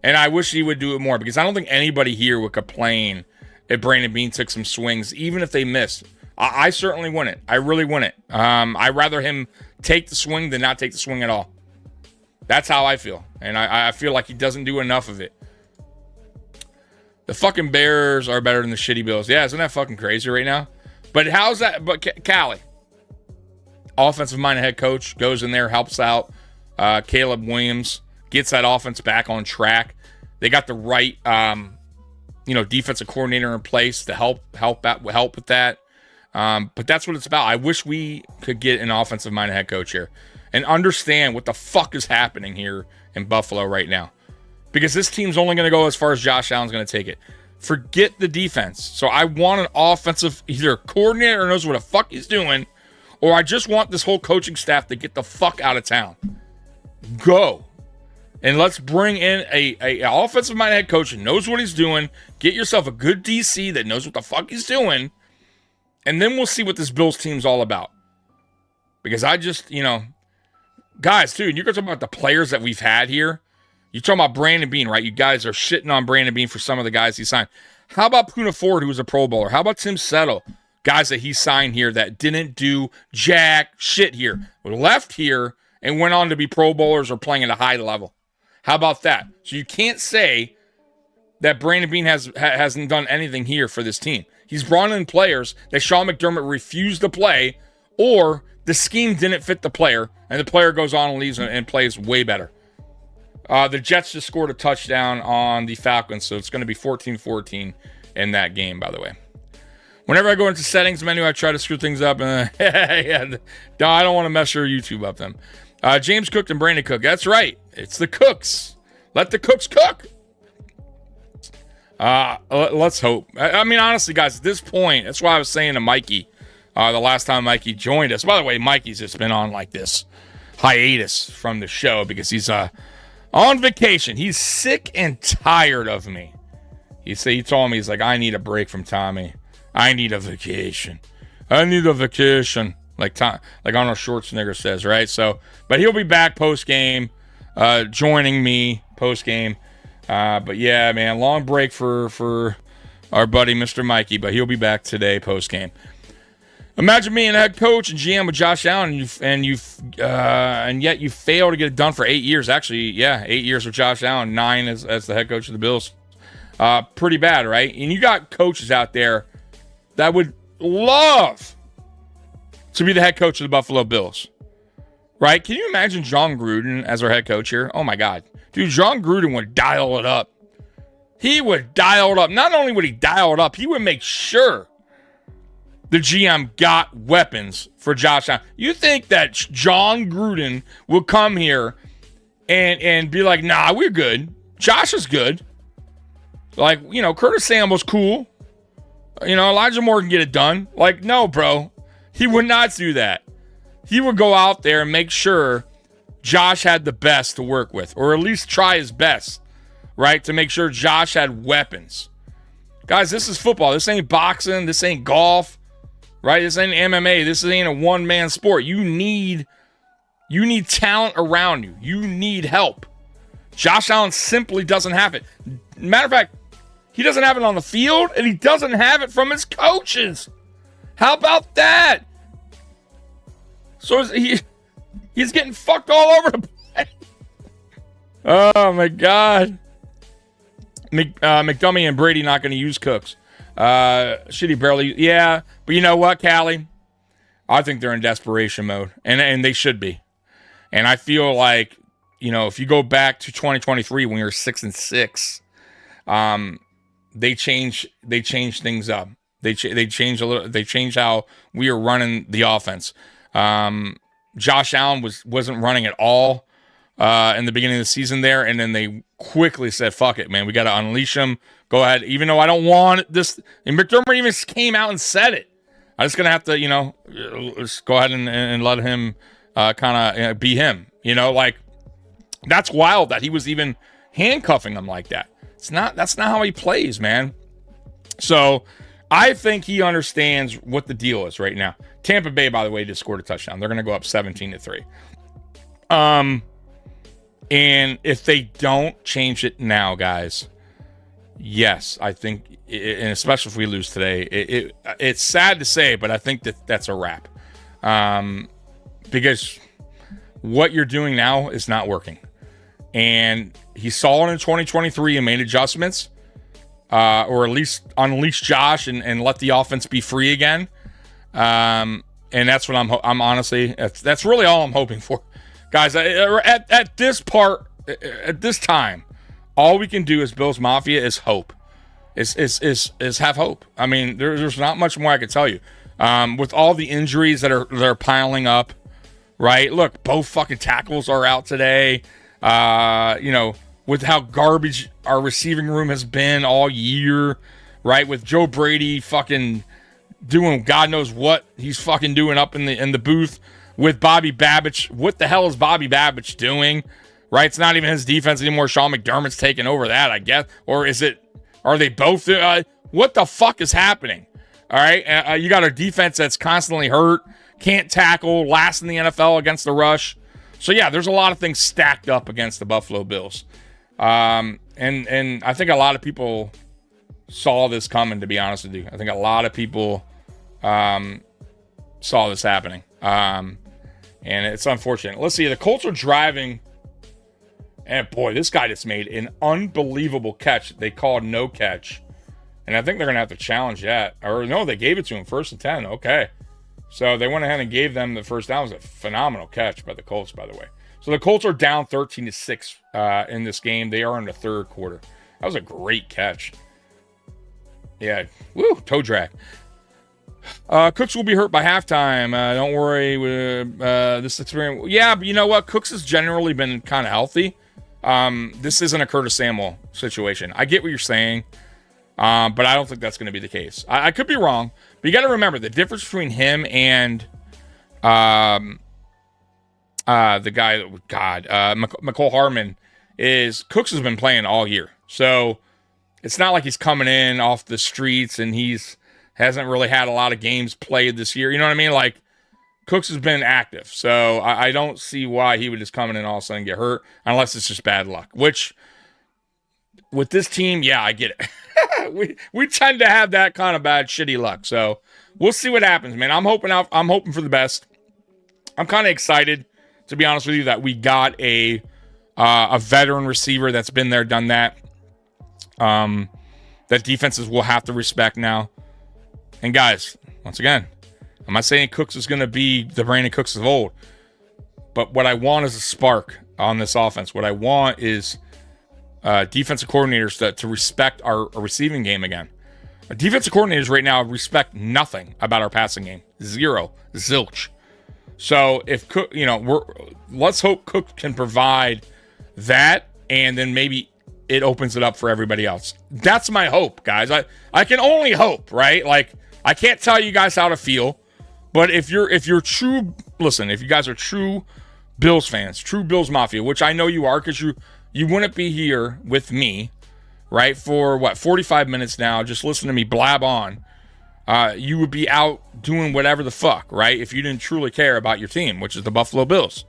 Speaker 4: And I wish he would do it more because I don't think anybody here would complain if Brandon Beane took some swings, even if they missed. I certainly wouldn't. I really wouldn't. I'd rather him take the swing than not take the swing at all. That's how I feel. And I feel like he doesn't do enough of it. The fucking Bears are better than the shitty Bills. Yeah, isn't that fucking crazy right now? But how's that? But Callie, offensive-minded head coach, goes in there, helps out. Caleb Williams gets that offense back on track. They got the right, defensive coordinator in place to help with that. But that's what it's about. I wish we could get an offensive-minded head coach here and understand what the fuck is happening here in Buffalo right now. Because this team's only going to go as far as Josh Allen's going to take it. Forget the defense. So I want an offensive, either a coordinator who knows what the fuck he's doing, or I just want this whole coaching staff to get the fuck out of town. Go. And let's bring in a offensive-minded head coach who knows what he's doing. Get yourself a good DC that knows what the fuck he's doing. And then we'll see what this Bills team's all about. Because I just, guys, dude, you're going to talk about the players that we've had here. You're talking about Brandon Beane, right? You guys are shitting on Brandon Beane for some of the guys he signed. How about Poona Ford, who was a Pro Bowler? How about Tim Settle? Guys that he signed here that didn't do jack shit here. Left here and went on to be Pro Bowlers or playing at a high level. How about that? So you can't say that Brandon Beane hasn't done anything here for this team. He's brought in players that Sean McDermott refused to play, or the scheme didn't fit the player, and the player goes on and leaves and plays way better. The Jets just scored a touchdown on the Falcons, so it's going to be 14-14 in that game, by the way. Whenever I go into settings menu, I try to screw things up. And no, I don't want to mess your YouTube up then. James Cook and Brandon Cook. That's right. It's the Cooks. Let the Cooks cook. Let's hope. I mean, honestly, guys, at this point, that's why I was saying to Mikey the last time Mikey joined us. By the way, Mikey's just been on like this hiatus from the show because he's on vacation. He's sick and tired of me. He told me, he's like, I need a break from Tommy. I need a vacation. I need a vacation. Like Arnold Schwarzenegger says, right? So, but he'll be back post-game, joining me post-game. But yeah, man, long break for our buddy, Mr. Mikey, but he'll be back today post-game. Imagine being a head coach and GM with Josh Allen, and yet you fail to get it done for 8 years. Actually, yeah, 8 years with Josh Allen, 9 as the head coach of the Bills. Pretty bad, right? And you got coaches out there that would love to be the head coach of the Buffalo Bills, right? Can you imagine John Gruden as our head coach here? Oh my God, dude, John Gruden would dial it up. He would dial it up. Not only would he dial it up, he would make sure the GM got weapons for Josh Allen. You think that John Gruden would come here and be like, nah, we're good. Josh is good. Like, Curtis Samuel's cool. Elijah Moore can get it done. Like, no, bro. He would not do that. He would go out there and make sure Josh had the best to work with, or at least try his best, right, to make sure Josh had weapons. Guys, this is football. This ain't boxing. This ain't golf. Right? This ain't MMA. This ain't a one-man sport. You need talent around you. You need help. Josh Allen simply doesn't have it. Matter of fact, he doesn't have it on the field, and he doesn't have it from his coaches. How about that? So he's getting fucked all over the place. Oh, my God. McDummy and Brady not going to use Cooks. Shitty barely, yeah. But you know what, Callie? I think they're in desperation mode, and they should be. And I feel like, if you go back to 2023 when we were 6-6, they changed things up. They changed a little. They changed how we were running the offense. Josh Allen wasn't running at all in the beginning of the season there, and then they quickly said, "Fuck it, man. We got to unleash him. Go ahead." Even though I don't want this, and McDermott even came out and said it. I'm just gonna have to, just go ahead and let him kind of be him. Like that's wild that he was even handcuffing him like that. That's not how he plays, man. So I think he understands what the deal is right now. Tampa Bay, by the way, just scored a touchdown. They're gonna go up 17-3. And if they don't change it now, guys, yes, I think, and especially if we lose today, it's sad to say, but I think that's a wrap. Because what you're doing now is not working. And he saw it in 2023 and made adjustments, or at least unleash Josh and let the offense be free again. And that's what I'm honestly, that's really all I'm hoping for. Guys, at this time, all we can do as Bills Mafia is hope. Is have hope. I mean, there's not much more I can tell you. With all the injuries that are piling up, right? Look, both fucking tackles are out today. With how garbage our receiving room has been all year, right? With Joe Brady fucking doing God knows what he's fucking doing up in the booth with Bobby Babbage. What the hell is Bobby Babbage doing? Right? It's not even his defense anymore. Sean McDermott's taking over that, I guess. Or are they both? What the fuck is happening? All right. You got a defense that's constantly hurt, can't tackle, last in the NFL against the rush. So, yeah, there's a lot of things stacked up against the Buffalo Bills. And I think a lot of people saw this coming, to be honest with you. I think a lot of people saw this happening. And it's unfortunate. Let's see. The Colts are driving. And, boy, this guy just made an unbelievable catch. They called no catch. And I think they're going to have to challenge that. Or, no, they gave it to him 1st and 10. Okay. So they went ahead and gave them the first down. It was a phenomenal catch by the Colts, by the way. So the Colts are down 13-6 in this game. They are in the third quarter. That was a great catch. Yeah. Woo. Toe drag. Cooks will be hurt by halftime. Don't worry. This experience. Yeah, but you know what? Cooks has generally been kind of healthy. This isn't a Curtis Samuel situation. I get what you're saying, but I don't think that's going to be the case. I could be wrong, but you got to remember the difference between him and the guy, McCole Hardman, is Cooks has been playing all year. So it's not like he's coming in off the streets and hasn't really had a lot of games played this year. You know what I mean? Like, Cooks has been active. So I don't see why he would just come in and all of a sudden get hurt, unless it's just bad luck. Which, with this team, yeah, I get it. we tend to have that kind of bad, shitty luck. So we'll see what happens, man. I'm hoping for the best. I'm kind of excited, to be honest with you, that we got a veteran receiver that's been there, done that. That defenses will have to respect now. And guys, once again, I'm not saying Cooks is going to be the Brandon Cooks of old, but what I want is a spark on this offense. What I want is defensive coordinators to respect our receiving game again. Our defensive coordinators right now respect nothing about our passing game. Zero. Zilch. So if Cook, let's hope Cook can provide that, and then maybe it opens it up for everybody else. That's my hope, guys. I can only hope, right? Like, I can't tell you guys how to feel, but if you're true, listen, if you guys are true Bills fans, true Bills Mafia, which I know you are, because you wouldn't be here with me, right, for 45 minutes now, just listen to me blab on. You would be out doing whatever the fuck, right, if you didn't truly care about your team, which is the Buffalo Bills.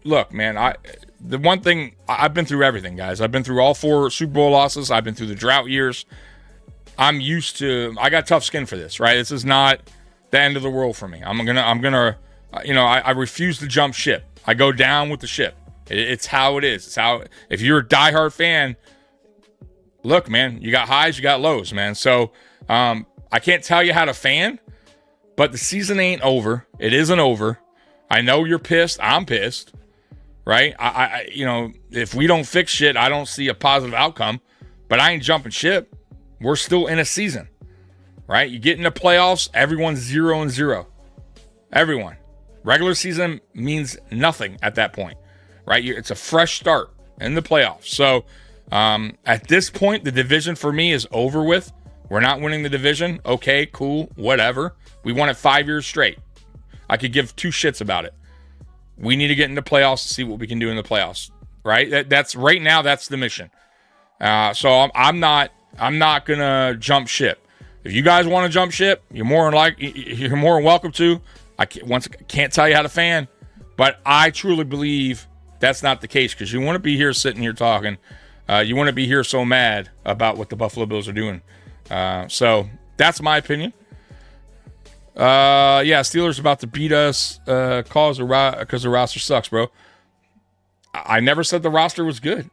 Speaker 4: Look, man, the one thing, I've been through everything, guys. I've been through all 4 Super Bowl losses. I've been through the drought years. I'm used to, I got tough skin for this, right? This is not the end of the world for me. I'm gonna, I refuse to jump ship. I go down with the ship. It's how it is. It's how, if you're a diehard fan, look, man, you got highs, you got lows, man. So, I can't tell you how to fan, but the season ain't over. It isn't over. I know you're pissed. I'm pissed, right? If we don't fix shit, I don't see a positive outcome, but I ain't jumping ship. We're still in a season, right? You get into playoffs, everyone's 0-0. Everyone. Regular season means nothing at that point, right? It's a fresh start in the playoffs. So at this point, the division for me is over with. We're not winning the division. Okay, cool, whatever. We won it 5 years straight. I could give 2 shits about it. We need to get into playoffs to see what we can do in the playoffs, right? That's right now. That's the mission. So I'm not gonna jump ship. If you guys want to jump ship, you're more than welcome to. I can't tell you how to fan, But I truly believe that's not the case, because you want to be here sitting here talking. You want to be here so mad about what the Buffalo Bills are doing. So that's my opinion. Steelers about to beat us because the roster sucks, bro. I never said the roster was good.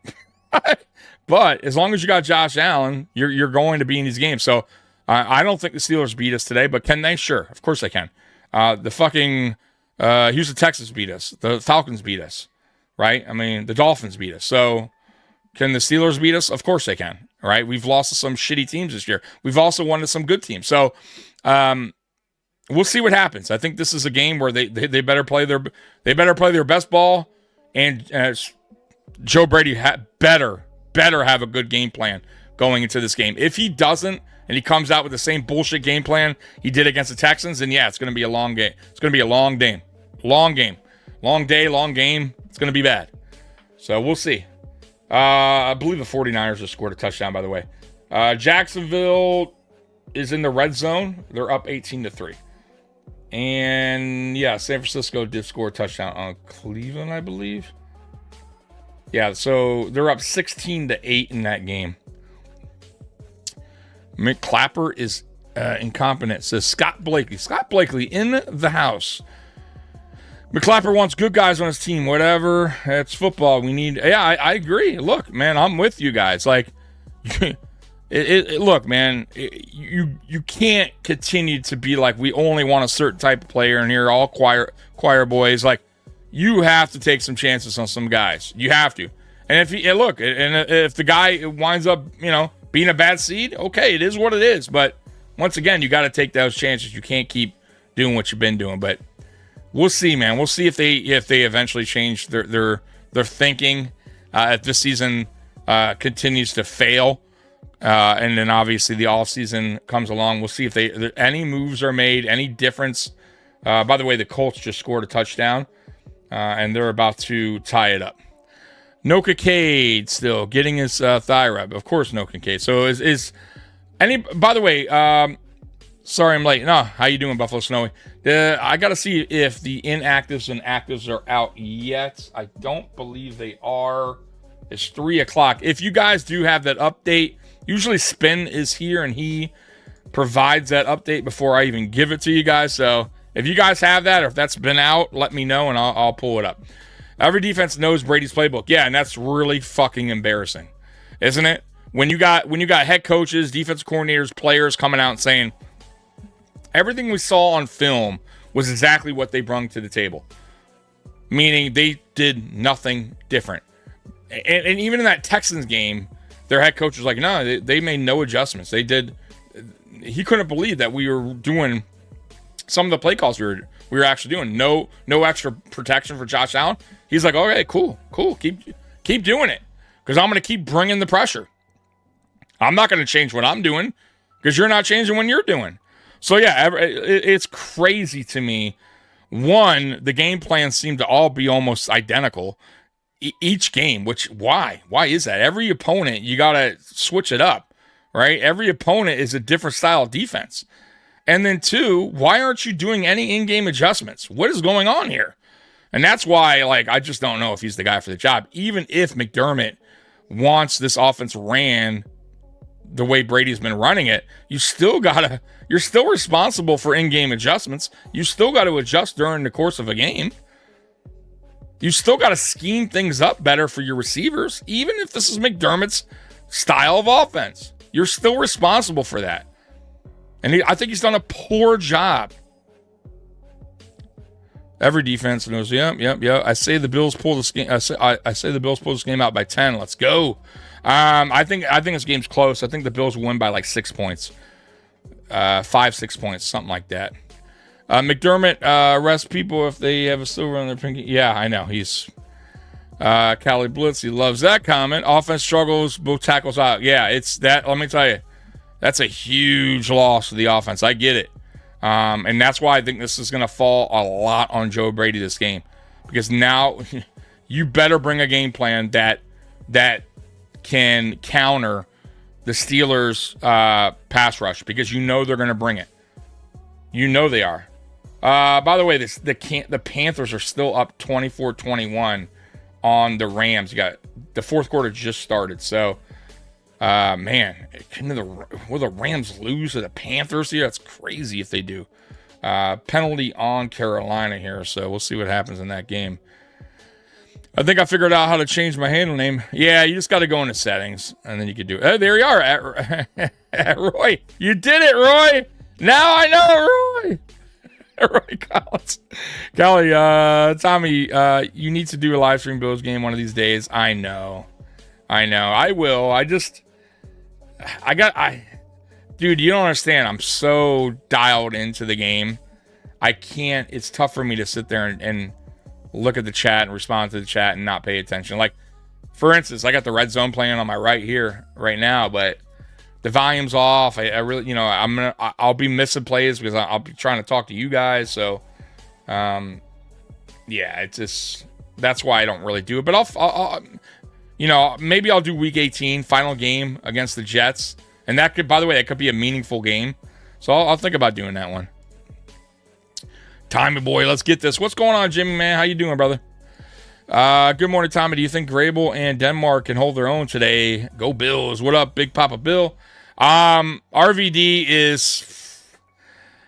Speaker 4: But as long as you got Josh Allen, you're going to be in these games. So I don't think the Steelers beat us today, but can they? Sure. Of course they can. The fucking Houston Texans beat us. The Falcons beat us, right? I mean, the Dolphins beat us. So can the Steelers beat us? Of course they can, right? We've lost to some shitty teams this year. We've also won to some good teams. So we'll see what happens. I think this is a game where they better play their best ball, and Joe Brady better have a good game plan going into this game. If he doesn't, and he comes out with the same bullshit game plan he did against the Texans, then yeah, it's going to be a long game. It's going to be a long game. Long game. Long day, long game. It's going to be bad. So we'll see. I believe the 49ers just scored a touchdown, by the way. Jacksonville is in the red zone. They're up 18-3. And yeah, San Francisco did score a touchdown on Cleveland, I believe. Yeah, so they're up 16-8 in that game. Mick Clapper is incompetent, says Scott Blakely. Scott Blakely in the house. McClapper wants good guys on his team. Whatever. It's football. We need. Yeah, I agree. Look, man, I'm with you guys. Like, look, man, you can't continue to be like, we only want a certain type of player, and here all choir boys. Like, you have to take some chances on some guys. You have to. And if the guy winds up, being a bad seed, okay, it is what it is. But once again, you got to take those chances. You can't keep doing what you've been doing. But we'll see, man. We'll see if they eventually change their thinking. If this season continues to fail, and then obviously the off season comes along, we'll see if any moves are made, any difference. By the way, the Colts just scored a touchdown, and they're about to tie it up. No Kincaid still getting his thigh rub. Of course, no Kincaid. So is any? By the way, sorry I'm late. No, how you doing, Buffalo Snowy? I got to see if the inactives and actives are out yet. I don't believe they are. It's 3:00. If you guys do have that update, usually Spin is here and he provides that update before I even give it to you guys. So if you guys have that, or if that's been out, let me know and I'll pull it up. Every defense knows Brady's playbook. Yeah, and that's really fucking embarrassing, isn't it? When you got head coaches, defense coordinators, players coming out and saying everything we saw on film was exactly what they brought to the table, meaning they did nothing different. And even in that Texans game, their head coach was like, no, they made no adjustments. He couldn't believe that we were doing some of the play calls we were actually doing. No extra protection for Josh Allen. He's like, okay, cool. Keep doing it, because I'm going to keep bringing the pressure. I'm not going to change what I'm doing because you're not changing what you're doing. So, yeah, it's crazy to me. One, the game plans seem to all be almost identical each game, why? Why is that? Every opponent, you got to switch it up, right? Every opponent is a different style of defense. And then two, why aren't you doing any in-game adjustments? What is going on here? And that's why, I just don't know if he's the guy for the job. Even if McDermott wants this offense ran the way Brady's been running it, you're still responsible for in-game adjustments. You still got to adjust during the course of a game. You still got to scheme things up better for your receivers, even if this is McDermott's style of offense. You're still responsible for that. And I think he's done a poor job. Every defense knows. Yep. I say the Bills pull this game. I say the Bills pull this game out by 10. Let's go. I think this game's close. I think the Bills will win by 6 points, 5-6 points, something like that. McDermott arrests people if they have a silver on their pinky. Yeah, I know. He's Cali Blitz. He loves that comment. Offense struggles, both tackles out. Yeah, it's that. Let me tell you, that's a huge loss to the offense. I get it. And that's why I think this is going to fall a lot on Joe Brady this game, because now you better bring a game plan that can counter the Steelers' pass rush, because you know they're going to bring it. You know they are. By the way, the Panthers are still up 24-21 on the Rams. You got the fourth quarter just started, so man, will the Rams lose to the Panthers here? That's crazy if they do. Penalty on Carolina here, so we'll see what happens in that game. I think I figured out how to change my handle name. Yeah, you just got to go into settings, and then you can do it. Oh, there you are, at Roy. You did it, Roy. Now I know, Roy. Roy Collins. Golly, Tommy, you need to do a live stream Bills game one of these days. I know. I will. Dude, you don't understand. I'm so dialed into the game. I can't. It's tough for me to sit there and look at the chat and respond to the chat and not pay attention. Like, for instance, I got the red zone playing on my right here right now, but the volume's off. I really, I'll be missing plays because I'll be trying to talk to you guys. So, yeah, it's just, that's why I don't really do it. But I'll maybe I'll do week 18 final game against the Jets. And that could, by the way, that could be a meaningful game. So I'll think about doing that one. Tommy boy, let's get this. What's going on, Jimmy, man? How you doing, brother? Good morning, Tommy. Do you think Grable and Denmark can hold their own today? Go Bills. What up, Big Papa Bill? RVD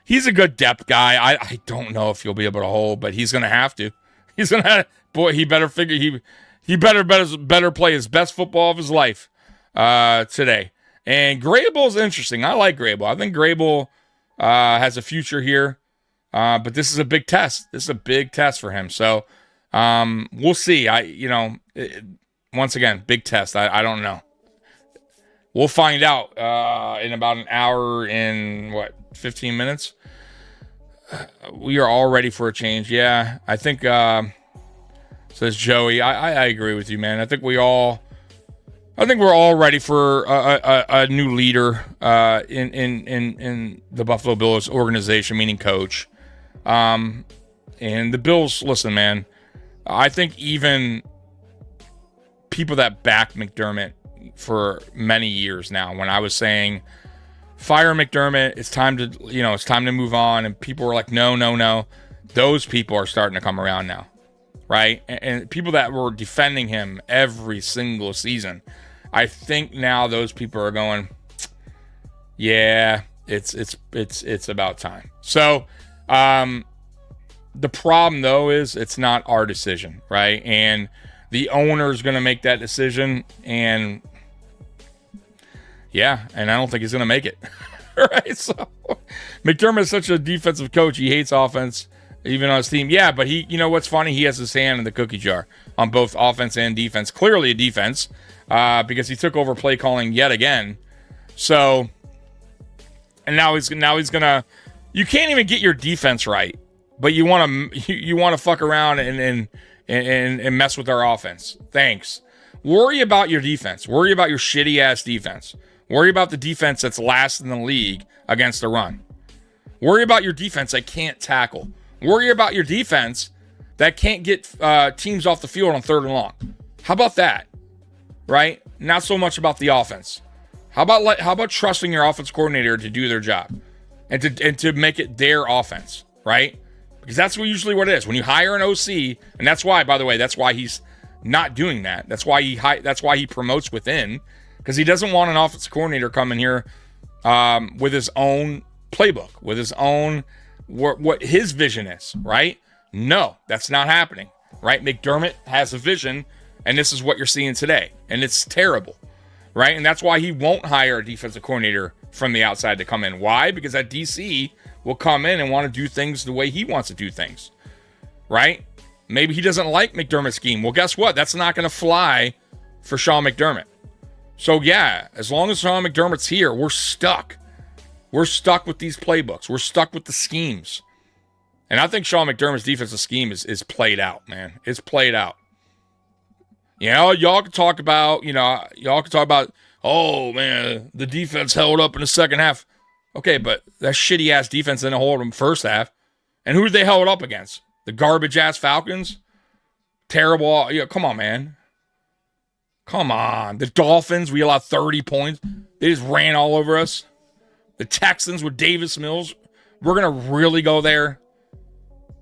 Speaker 4: he's a good depth guy. I don't know if he'll be able to hold, but he's going to have to. He's going to boy, he better figure he better play his best football of his life today. And Grable's interesting. I like Grable. I think Grable has a future here. But this is a big test. This is a big test for him. So we'll see. Once again, big test. I don't know. We'll find out in about an hour in 15 minutes. We are all ready for a change. Yeah, I think says Joey. I agree with you, man. I think we're all ready for a new leader in the Buffalo Bills organization, meaning coach. And the Bills, listen, man, I think even people that backed McDermott for many years now, when I was saying, fire McDermott, it's time to move on. And people were like, no. Those people are starting to come around now. Right. And people that were defending him every single season, I think now those people are going, yeah, it's about time. So, the problem though is it's not our decision, right? And the owner's going to make that decision, and yeah, and I don't think he's going to make it. Right? So McDermott is such a defensive coach. He hates offense, even on his team. Yeah, but what's funny? He has his hand in the cookie jar on both offense and defense. Clearly a defense, because he took over play calling yet again. So, and now he's gonna. You can't even get your defense right, but you want to fuck around and mess with our offense. Thanks. Worry about your defense. Worry about your shitty ass defense. Worry about the defense that's last in the league against the run. Worry about your defense that can't tackle. Worry about your defense that can't get teams off the field on 3rd and long. How about that? Right? Not so much about the offense. How about trusting your offense coordinator to do their job and to make it their offense, right? Because that's usually what it is. When you hire an OC, and that's why, by the way, that's why he's not doing that. That's why he promotes within, because he doesn't want an offensive coordinator coming here with his own playbook, with his own what his vision is, right? No, that's not happening, right? McDermott has a vision, and this is what you're seeing today, and it's terrible, right? And that's why he won't hire a defensive coordinator from the outside to come in. Why? Because that DC will come in and want to do things the way he wants to do things, right? Maybe he doesn't like McDermott's scheme. Well, guess what? That's not going to fly for Sean McDermott. So, yeah, as long as Sean McDermott's here, we're stuck. We're stuck with these playbooks. We're stuck with the schemes. And I think Sean McDermott's defensive scheme is played out, man. It's played out. Y'all can talk about, oh, man, the defense held up in the second half. Okay, but that shitty-ass defense didn't hold them first half. And who did they hold up against? The garbage-ass Falcons? Terrible. Come on, man. Come on. The Dolphins, we allowed 30 points. They just ran all over us. The Texans with Davis Mills. We're going to really go there.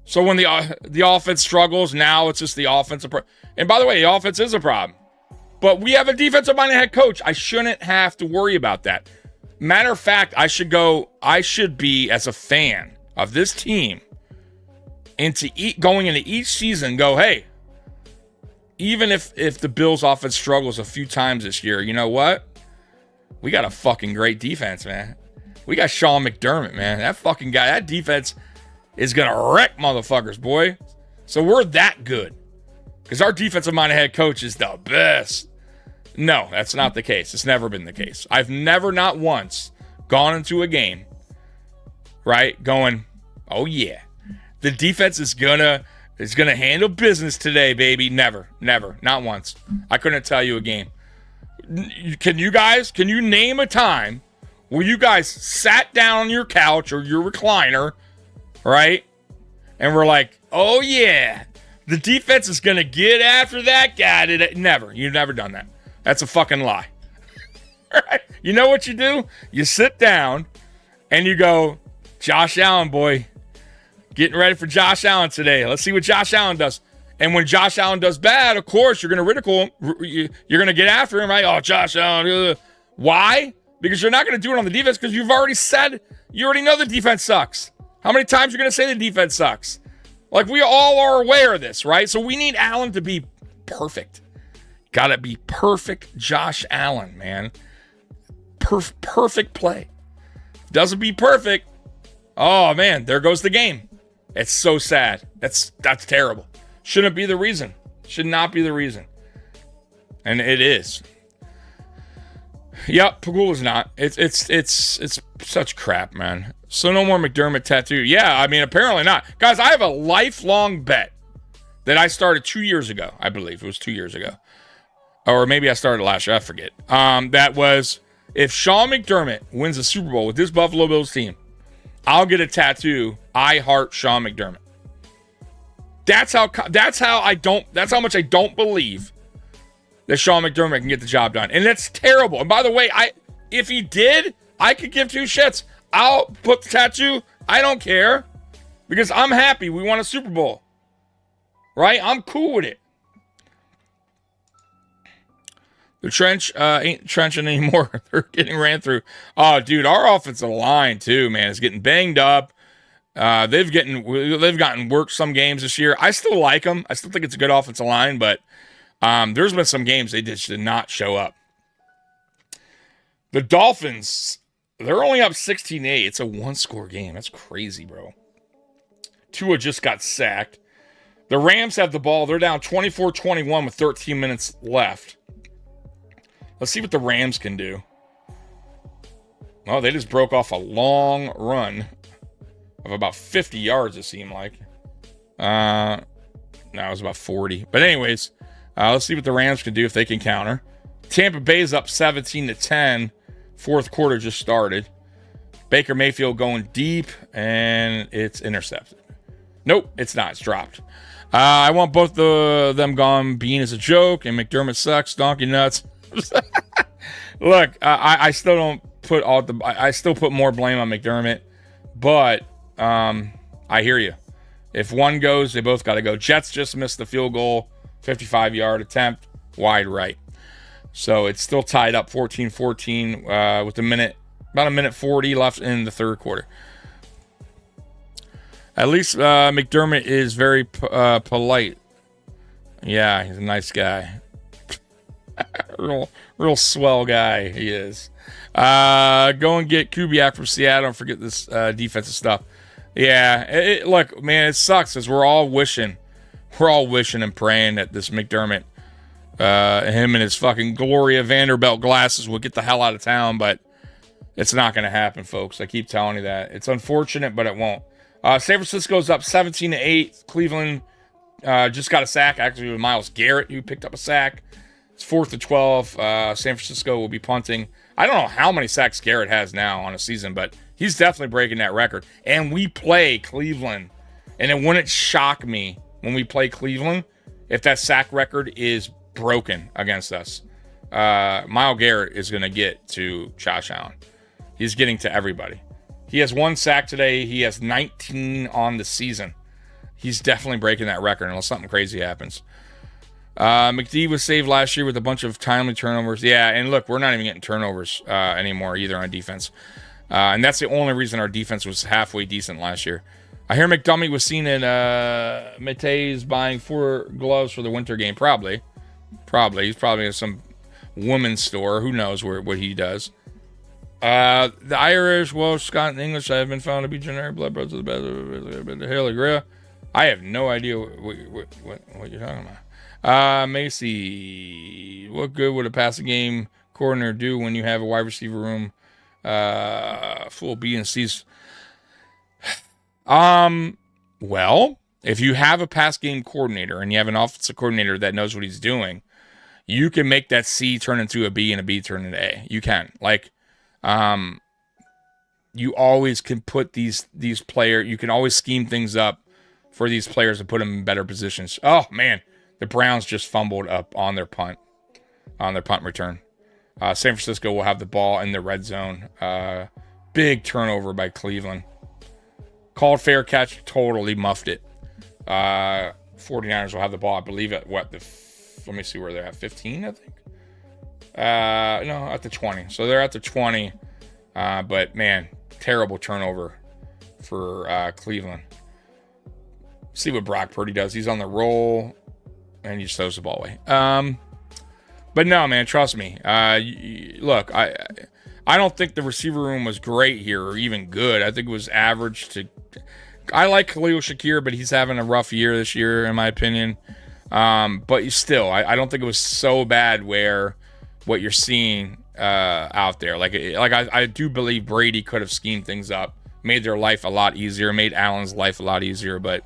Speaker 4: So when the offense struggles, now it's just the offensive. And by the way, the offense is a problem. But we have a defensive-minded head coach. I shouldn't have to worry about that. Matter of fact, I should be, as a fan of this team, going into each season, go, hey, even if the Bills' offense struggles a few times this year, you know what? We got a fucking great defense, man. We got Sean McDermott, man. That fucking guy, that defense is going to wreck motherfuckers, boy. So we're that good. Because our defensive-minded head coach is the best. No, that's not the case. It's never been the case. I've never, not once, gone into a game, right, going, oh, yeah, the defense is gonna handle business today, baby. Never, not once. I couldn't tell you a game. Can you name a time where you guys sat down on your couch or your recliner, right, and were like, oh, yeah, the defense is going to get after that guy today? Never. You've never done that. That's a fucking lie. Right? You know what you do? You sit down and you go, Josh Allen, boy, getting ready for Josh Allen today. Let's see what Josh Allen does. And when Josh Allen does bad, of course, you're going to ridicule him. You're going to get after him, right? Oh, Josh Allen. Why? Because you're not going to do it on the defense because you've already said, you already know the defense sucks. How many times are you going to say the defense sucks? Like, we all are aware of this, right? So we need Allen to be perfect. Got to be perfect Josh Allen, man. Perfect play. Doesn't be perfect. Oh, man, there goes the game. It's so sad. That's terrible. Shouldn't be the reason. Should not be the reason. And it is. Yep, Pagula's not. It's such crap, man. So no more McDermott tattoo. Yeah, I mean, apparently not. Guys, I have a lifelong bet that I started 2 years ago. I believe it was 2 years ago. Or maybe I started last year. I forget. That was, if Sean McDermott wins the Super Bowl with this Buffalo Bills team, I'll get a tattoo. I heart Sean McDermott. That's how much I don't believe that Sean McDermott can get the job done. And that's terrible. And by the way, if he did, I could give two shits. I'll put the tattoo. I don't care. Because I'm happy we won a Super Bowl. Right? I'm cool with it. The trench ain't trenching anymore. They're getting ran through. Oh, dude, our offensive line, too, man, is getting banged up. They've gotten worked some games this year. I still like them. I still think it's a good offensive line, but there's been some games they just did not show up. The Dolphins, they're only up 16-8. It's a one-score game. That's crazy, bro. Tua just got sacked. The Rams have the ball. They're down 24-21 with 13 minutes left. Let's see what the Rams can do. Well, they just broke off a long run of about 50 yards, it seemed like. No, it was about 40. But anyways, let's see what the Rams can do if they can counter. Tampa Bay's up 17-10. Fourth quarter just started. Baker Mayfield going deep, and it's intercepted. Nope, it's not. It's dropped. I want both of them gone. Bean is a joke, and McDermott sucks. Donkey nuts. Look, I still don't put I still put more blame on McDermott, but I hear you. If one goes, they both got to go. Jets just missed the field goal, 55-yard attempt, wide right. So it's still tied up 14-14 with about a minute 40 left in the third quarter. At least McDermott is very polite. Yeah, he's a nice guy. real swell guy he is. Go and get Kubiak from Seattle and forget this defensive stuff. Yeah, look, man, it sucks because we're all wishing and praying that this McDermott, him and his fucking Gloria Vanderbilt glasses will get the hell out of town, but it's not going to happen, folks. I keep telling you that. It's unfortunate, but it won't. San Francisco's up 17-8. Cleveland just got a sack, actually, with Myles Garrett, who picked up a sack. It's 4th and 12. San Francisco will be punting. I don't know how many sacks Garrett has now on a season, but he's definitely breaking that record. And we play Cleveland. And it wouldn't shock me when we play Cleveland if that sack record is broken against us. Myles Garrett is going to get to Josh Allen. He's getting to everybody. He has one sack today. He has 19 on the season. he's definitely breaking that record unless something crazy happens. McD was saved last year with a bunch of timely turnovers. Yeah, and look, we're not even getting turnovers anymore either on defense. And that's the only reason our defense was halfway decent last year. I hear McDummy was seen in Mate's buying 4 gloves for the winter game. Probably. He's probably in some woman's store. Who knows what he does. The Irish, Welsh, Scott, and English have been found to be generic blood brothers of the Haley Greer. I have no idea what you're talking about. Macy, what good would a passing game coordinator do when you have a wide receiver room full of B and C's? Well, if you have a pass game coordinator and you have an offensive coordinator that knows what he's doing, you can make that C turn into a B and a B turn into A. You can. Like, you always can put these players, you can always scheme things up for these players to put them in better positions. Oh, man. The Browns just fumbled up on their punt return. San Francisco will have the ball in the red zone. Big turnover by Cleveland. Called fair catch, totally muffed it. 49ers will have the ball, I believe, at what? Let me see where they're at. 15, I think? No, at the 20. So they're at the 20. But, man, terrible turnover for Cleveland. See what Brock Purdy does. He's on the roll, and he just throws the ball away. But no, man, trust me. Look, I don't think the receiver room was great here or even good. I think it was average to... I like Khalil Shakir, but he's having a rough year this year, in my opinion. But still, I don't think it was so bad where what you're seeing out there. I do believe Brady could have schemed things up, made their life a lot easier, made Allen's life a lot easier. But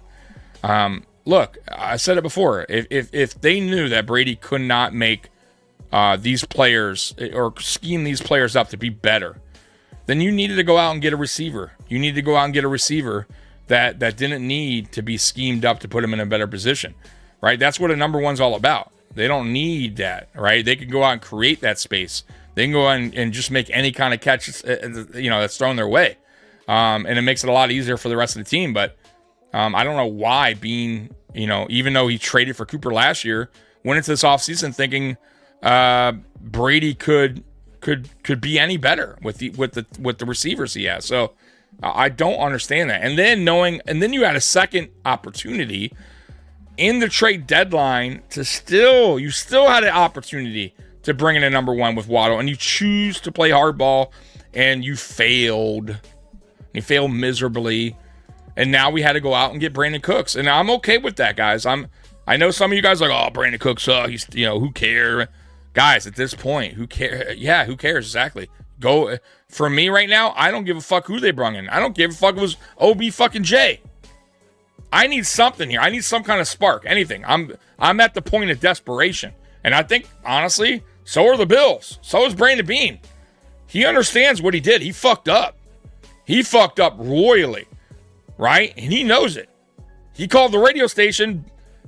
Speaker 4: look, I said it before. If they knew that Brady could not make these players or scheme these players up to be better, then you needed to go out and get a receiver. You need to go out and get a receiver that didn't need to be schemed up to put him in a better position, right? That's what a number one's all about. They don't need that, right? They can go out and create that space. They can go out and just make any kind of catch, that's thrown their way. And it makes it a lot easier for the rest of the team. But I don't know why Bean, even though he traded for Cooper last year, went into this offseason thinking Brady could be any better with the receivers he has. So I don't understand that. And then you had a second opportunity in the trade deadline you still had an opportunity to bring in a number one with Waddle, and you choose to play hardball, and you failed. You failed miserably. And now we had to go out and get Brandon Cooks. And I'm okay with that, guys. I know some of you guys are like, oh, Brandon Cooks, he's, who cares? Guys, at this point, who cares? Yeah, who cares? Exactly. Go. For me right now, I don't give a fuck who they brung in. I don't give a fuck if it was OB fucking J. I need something here. I need some kind of spark. Anything. I'm at the point of desperation. And I think, honestly, so are the Bills. So is Brandon Bean. He understands what he did. He fucked up. He fucked up royally. Right? And he knows it. He called the radio station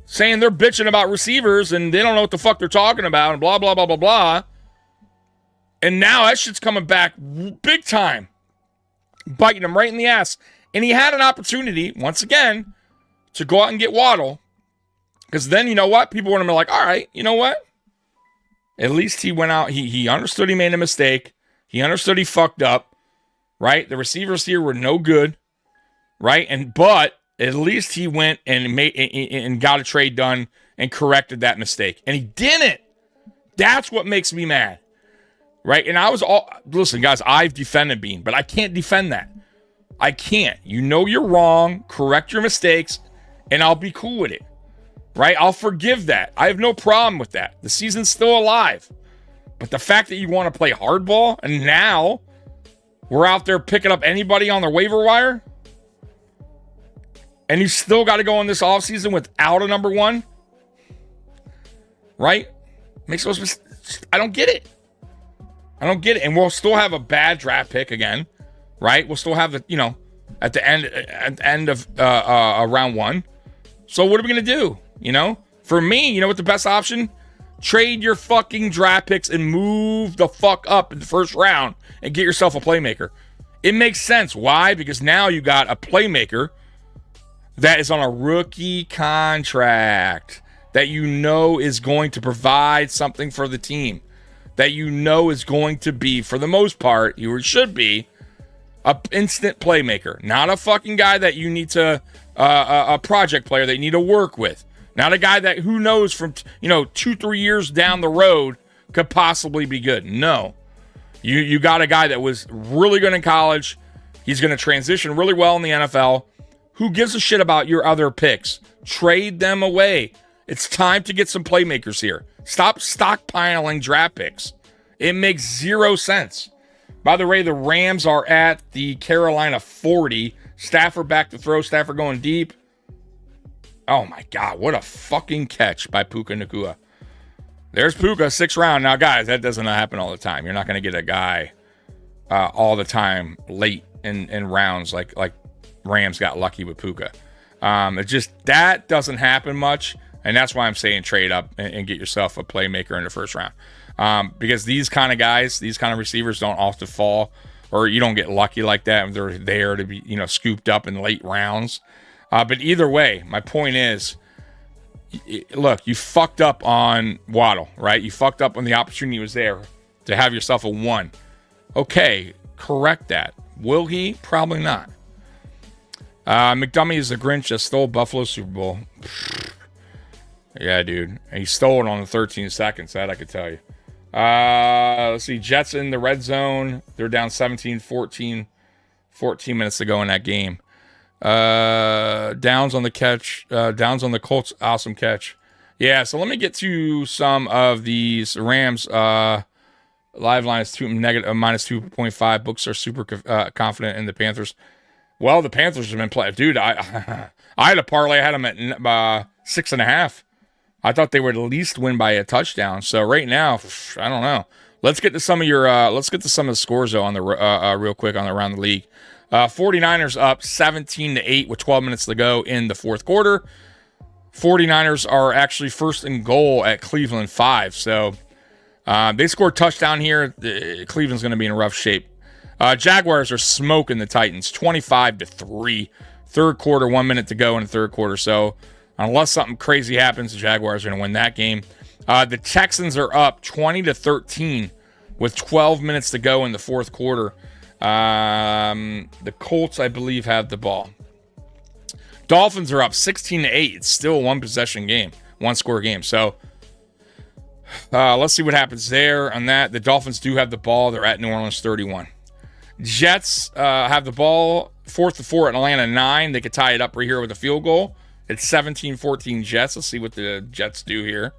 Speaker 4: saying they're bitching about receivers and they don't know what the fuck they're talking about and blah, blah, blah, blah, blah. And now that shit's coming back big time. Biting him right in the ass. And he had an opportunity, once again, to go out and get Waddle. Because then, you know what? People want to be like, all right, you know what? At least he went out. He understood he made a mistake. He understood he fucked up. Right? The receivers here were no good. Right? But at least he went and got a trade done and corrected that mistake. And he didn't. That's what makes me mad. Right? And listen, guys, I've defended Bean, but I can't defend that. I can't. You know you're wrong. Correct your mistakes, and I'll be cool with it. Right? I'll forgive that. I have no problem with that. The season's still alive. But the fact that you want to play hardball, and now we're out there picking up anybody on the waiver wire, and you still got to go in this offseason without a number one, right? I don't get it. I don't get it. And we'll still have a bad draft pick again, right? We'll still have the, at the end of round one. So what are we going to do? For me, what the best option? Trade your fucking draft picks and move the fuck up in the first round and get yourself a playmaker. It makes sense. Why? Because now you got a playmaker that is on a rookie contract that you know is going to provide something for the team, that you know is going to be, for the most part, you should be, a instant playmaker, not a fucking guy that you need to, a project player that you need to work with, not a guy that who knows from 2-3 years down the road could possibly be good. No, you got a guy that was really good in college. He's going to transition really well in the NFL. Who gives a shit about your other picks? Trade them away. It's time to get some playmakers here. Stop stockpiling draft picks. It makes zero sense. By the way, the Rams are at the Carolina 40. Stafford back to throw. Stafford going deep. Oh my God, what a fucking catch by Puka Nacua. There's Puka, 6th round. Now, guys, that doesn't happen all the time. You're not going to get a guy all the time late in rounds like Rams got lucky with Puka. It just, that doesn't happen much. And that's why I'm saying trade up and get yourself a playmaker in the 1st round. Because these kind of guys, these kind of receivers don't often fall, or you don't get lucky like that. They're there to be, scooped up in late rounds. But either way, my point is, look, you fucked up on Waddle, right? You fucked up when the opportunity was there to have yourself a 1. Okay, correct that. Will he? Probably not. McDummy is the Grinch that stole Buffalo's Super Bowl. Yeah, dude. And he stole it on the 13 seconds. That I could tell you. Let's see. Jets in the red zone. They're down 17-14. 14 minutes to go in that game. Downs on the catch. Downs on the Colts. Awesome catch. Yeah, so let me get to some of these Rams. Live line is minus 2.5. Books are super confident in the Panthers. Well, the Panthers have been playing. Dude, I had a parlay. I had them at 6.5. I thought they would at least win by a touchdown. So right now, I don't know. Let's get to some of your. Let's get to some of the scores though on the real quick on around the league. 49ers up 17-8 with 12 minutes to go in the 4th quarter. 49ers are actually first and goal at Cleveland 5. So they scored touchdown here. Cleveland's going to be in rough shape. Jaguars are smoking the Titans 25-3. 3rd quarter, 1 minute to go in the 3rd quarter. So unless something crazy happens, the Jaguars are going to win that game. The Texans are up 20-13 with 12 minutes to go in the 4th quarter. The Colts, I believe, have the ball. Dolphins are up 16-8. It's still a 1-possession game, 1-score game. So let's see what happens there on that. The Dolphins do have the ball. They're at New Orleans 31. Jets have the ball. 4th and 4 at Atlanta 9. They could tie it up right here with a field goal. It's 17-14 Jets. Let's see what the Jets do here.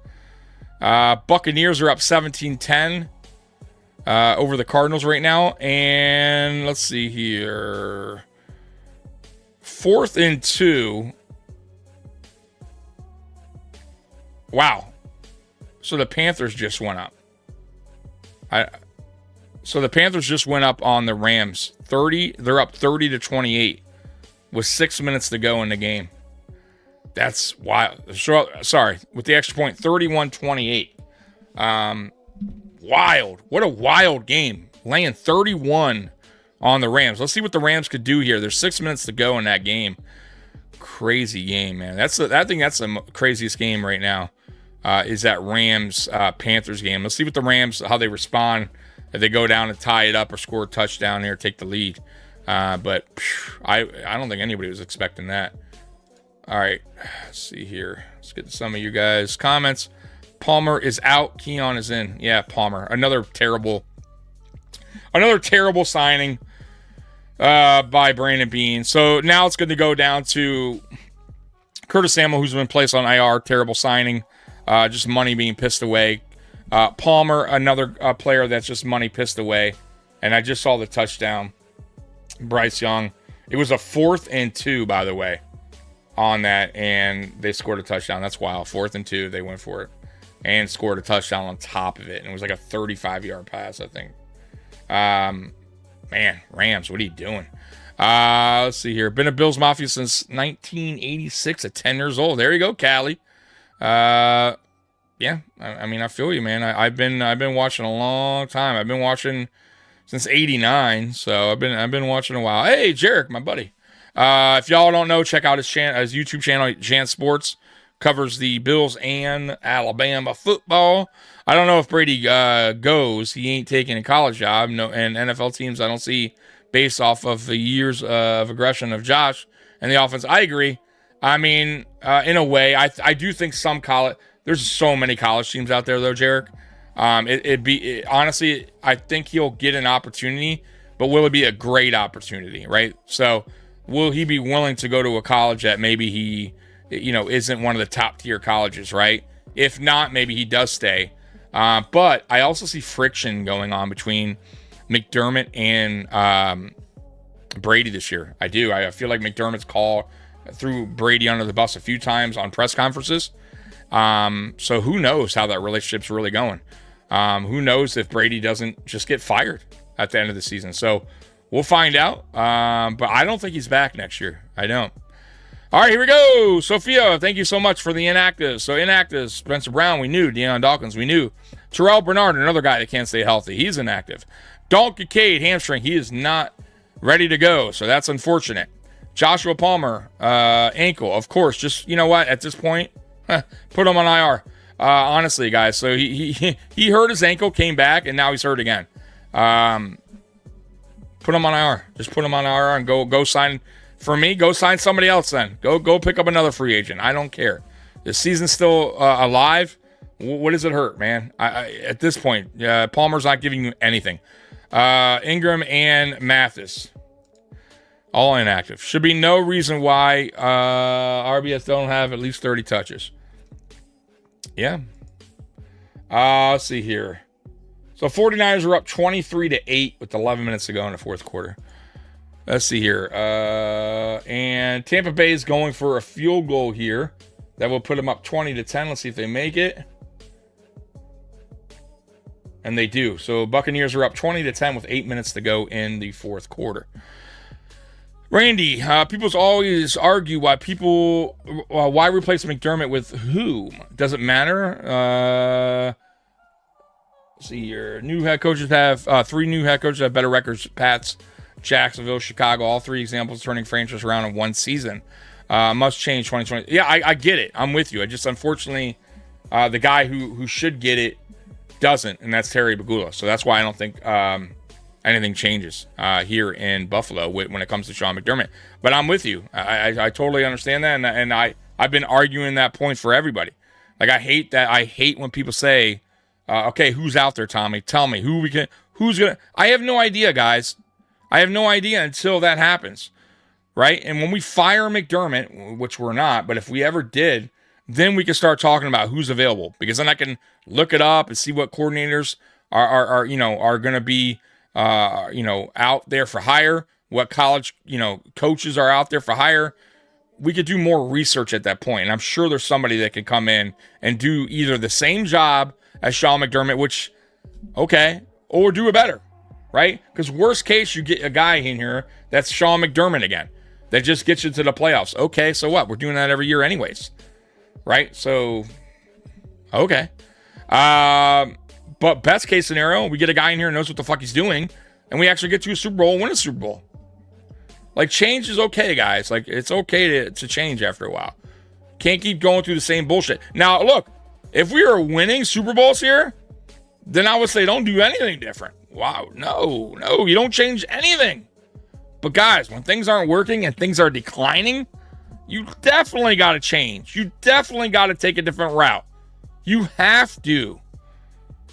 Speaker 4: Buccaneers are up 17-10 over the Cardinals right now. And let's see here. 4th and 2. Wow. So the Panthers just went up. So the Panthers just went up on the Rams. 30. They're up 30-28 with 6 minutes to go in the game. That's wild. Sorry, with the extra point, 31-28. Wild. What a wild game. Laying 31 on the Rams. Let's see what the Rams could do here. There's 6 minutes to go in that game. Crazy game, man. I think that's the craziest game right now. Is that Rams Panthers game. Let's see what the Rams, how they respond. If they go down and tie it up or score a touchdown here, take the lead. But I don't think anybody was expecting that. All right, let's see here. Let's get to some of you guys' comments. Palmer is out. Keon is in. Yeah, Palmer. Another terrible signing by Brandon Beane. So now it's going to go down to Curtis Samuel, who's been placed on IR. Terrible signing. Just money being pissed away. Palmer, another player that's just money pissed away. And I just saw the touchdown. Bryce Young. It was a 4th and 2, by the way, on that. And they scored a touchdown. That's wild. 4th and 2. They went for it. And scored a touchdown on top of it. And it was like a 35-yard pass, I think. Man, Rams, what are you doing? Let's see here. Been a Bills Mafia since 1986 at 10 years old. There you go, Callie. Yeah, I mean, I feel you, man. I've been watching a long time. I've been watching since '89, so I've been watching a while. Hey, Jarek, my buddy. If y'all don't know, check out his YouTube channel, Jan Sports. Covers the Bills and Alabama football. I don't know if Brady goes. He ain't taking a college job. No, and NFL teams I don't see based off of the years of aggression of Josh and the offense. I agree. I mean, in a way, I do think some college. There's so many college teams out there, though, Jarek. Honestly, I think he'll get an opportunity, but will it be a great opportunity, right? So, will he be willing to go to a college that maybe he, isn't one of the top tier colleges, right? If not, maybe he does stay. But I also see friction going on between McDermott and Brady this year. I do. I feel like McDermott's called threw Brady under the bus a few times on press conferences. So who knows how that relationship's really going? Who knows if Brady doesn't just get fired at the end of the season? So we'll find out. But I don't think he's back next year. I don't. All right, here we go. Sophia, thank you so much for the inactives. So inactives, Spencer Brown, we knew. Deion Dawkins, we knew. Terrell Bernard, another guy that can't stay healthy. He's inactive. Dalton Kincaid, hamstring. He is not ready to go, so that's unfortunate. Joshua Palmer, ankle. Of course, just, you know what? At this point, put him on IR. Honestly, guys. So he hurt his ankle, came back, and now he's hurt again. Put him on IR. Just put him on IR and go sign. For me, go sign somebody else then. Go pick up another free agent. I don't care. The season's still alive. What does it hurt, man? At this point, Palmer's not giving you anything. Ingram and Mathis, all inactive. Should be no reason why RBS don't have at least 30 touches. Yeah. Let's see here. So 49ers are up 23-8 with 11 minutes to go in the fourth quarter. Let's see here. And Tampa Bay is going for a field goal here. That will put them up 20-10. Let's see if they make it. And they do. So Buccaneers are up 20-10 with 8 minutes to go in the fourth quarter. Randy, people always argue why replace McDermott with whom? Does it matter? Let's see here. New head coaches have three new head coaches have better records. Pats, Jacksonville, Chicago, all three examples turning franchise around in one season. Must change 2020. Yeah, I get it. I'm with you. I just, unfortunately, the guy who should get it doesn't, and that's Terry Bagula. So that's why I don't think anything changes here in Buffalo when it comes to Sean McDermott. But I'm with you. I totally understand that, and I've been arguing that point for everybody. Like, I hate that. I hate when people say, okay, who's out there, Tommy? Tell me who's gonna. I have no idea, guys. I have no idea until that happens, right? And when we fire McDermott, which we're not, but if we ever did, then we can start talking about who's available, because then I can look it up and see what coordinators are going to be out there for hire, what college coaches are out there for hire. We could do more research at that point, and I'm sure there's somebody that could come in and do either the same job as Sean McDermott, which or do it better. Right? Because worst case, you get a guy in here that's Sean McDermott again, that just gets you to the playoffs. Okay, so what? We're doing that every year anyways. Right? So, okay. But best case scenario, we get a guy in here who knows what the fuck he's doing, and we actually get to a Super Bowl and win a Super Bowl. Like, change is okay, guys. Like, it's okay to change after a while. Can't keep going through the same bullshit. Now, look, if we are winning Super Bowls here, then I would say don't do anything different. Wow, no, you don't change anything. But guys, when things aren't working and things are declining, you definitely got to change. You definitely got to take a different route. You have to.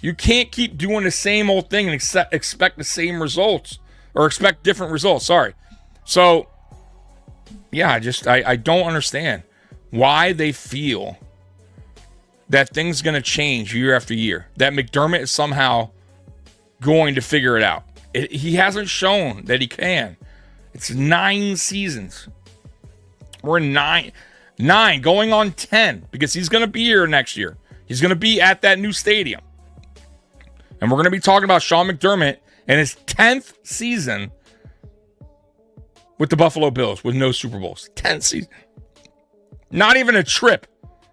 Speaker 4: You can't keep doing the same old thing and expect the same results, or expect different results. Sorry. So, yeah, I don't understand why they feel that things going to change year after year. That McDermott is somehow going to figure it out. He hasn't shown that he can. It's 9 seasons. We're in 9 going on 10, because he's going to be here next year. He's going to be at that new stadium. And we're going to be talking about Sean McDermott and his 10th season with the Buffalo Bills with no Super Bowls. 10th season. Not even a trip.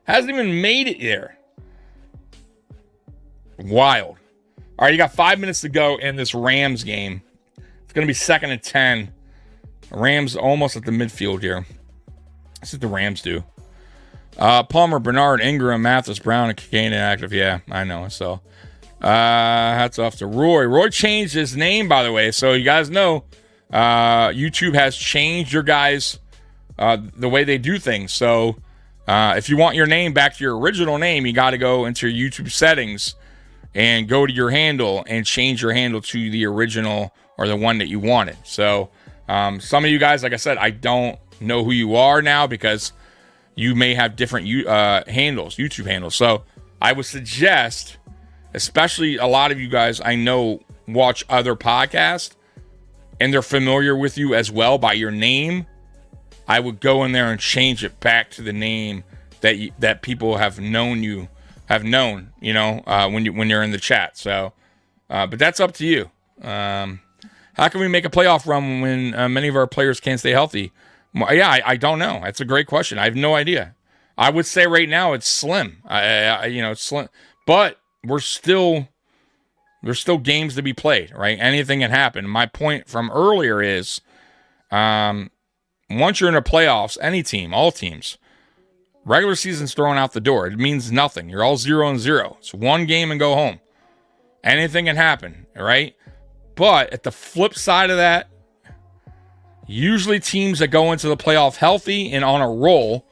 Speaker 4: Hasn't even made it there. Wild. All right, you got 5 minutes to go in this Rams game. It's going to be 2nd and 10 Rams almost at the midfield here. That's what the Rams do. Palmer, Bernard, Ingram, Mathis, Brown, and Kincaid inactive. Yeah, I know. So, hats off to Roy. Roy changed his name, by the way. So you guys know, YouTube has changed your guys' the way they do things. So, if you want your name back to your original name, you got to go into your YouTube settings and go to your handle and change your handle to the original or the one that you wanted. So, some of you guys, like I said, I don't know who you are now because you may have different handles, YouTube handles. So I would suggest, especially a lot of you guys I know watch other podcasts and they're familiar with you as well by your name, I would go in there and change it back to the name that people have known, you know, when you're in the chat. So, but that's up to you. How can we make a playoff run when many of our players can't stay healthy? Yeah, I don't know. That's a great question. I have no idea. I would say right now it's slim. It's slim, but there's still games to be played, right? Anything can happen. My point from earlier is, once you're in the playoffs, any team, all teams, regular season's thrown out the door. It means nothing. You're all 0-0. It's one game and go home. Anything can happen, right? But at the flip side of that, usually teams that go into the playoff healthy and on a roll,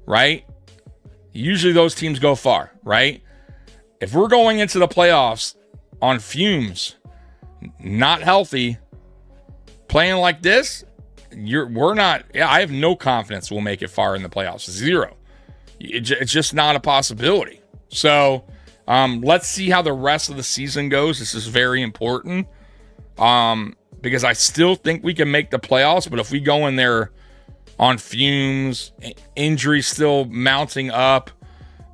Speaker 4: right? Usually those teams go far, right? If we're going into the playoffs on fumes, not healthy, playing like this, I have no confidence we'll make it far in the playoffs. Zero. It's just not a possibility. So let's see how the rest of the season goes. This is very important. Because I still think we can make the playoffs, but if we go in there on fumes, injuries still mounting up,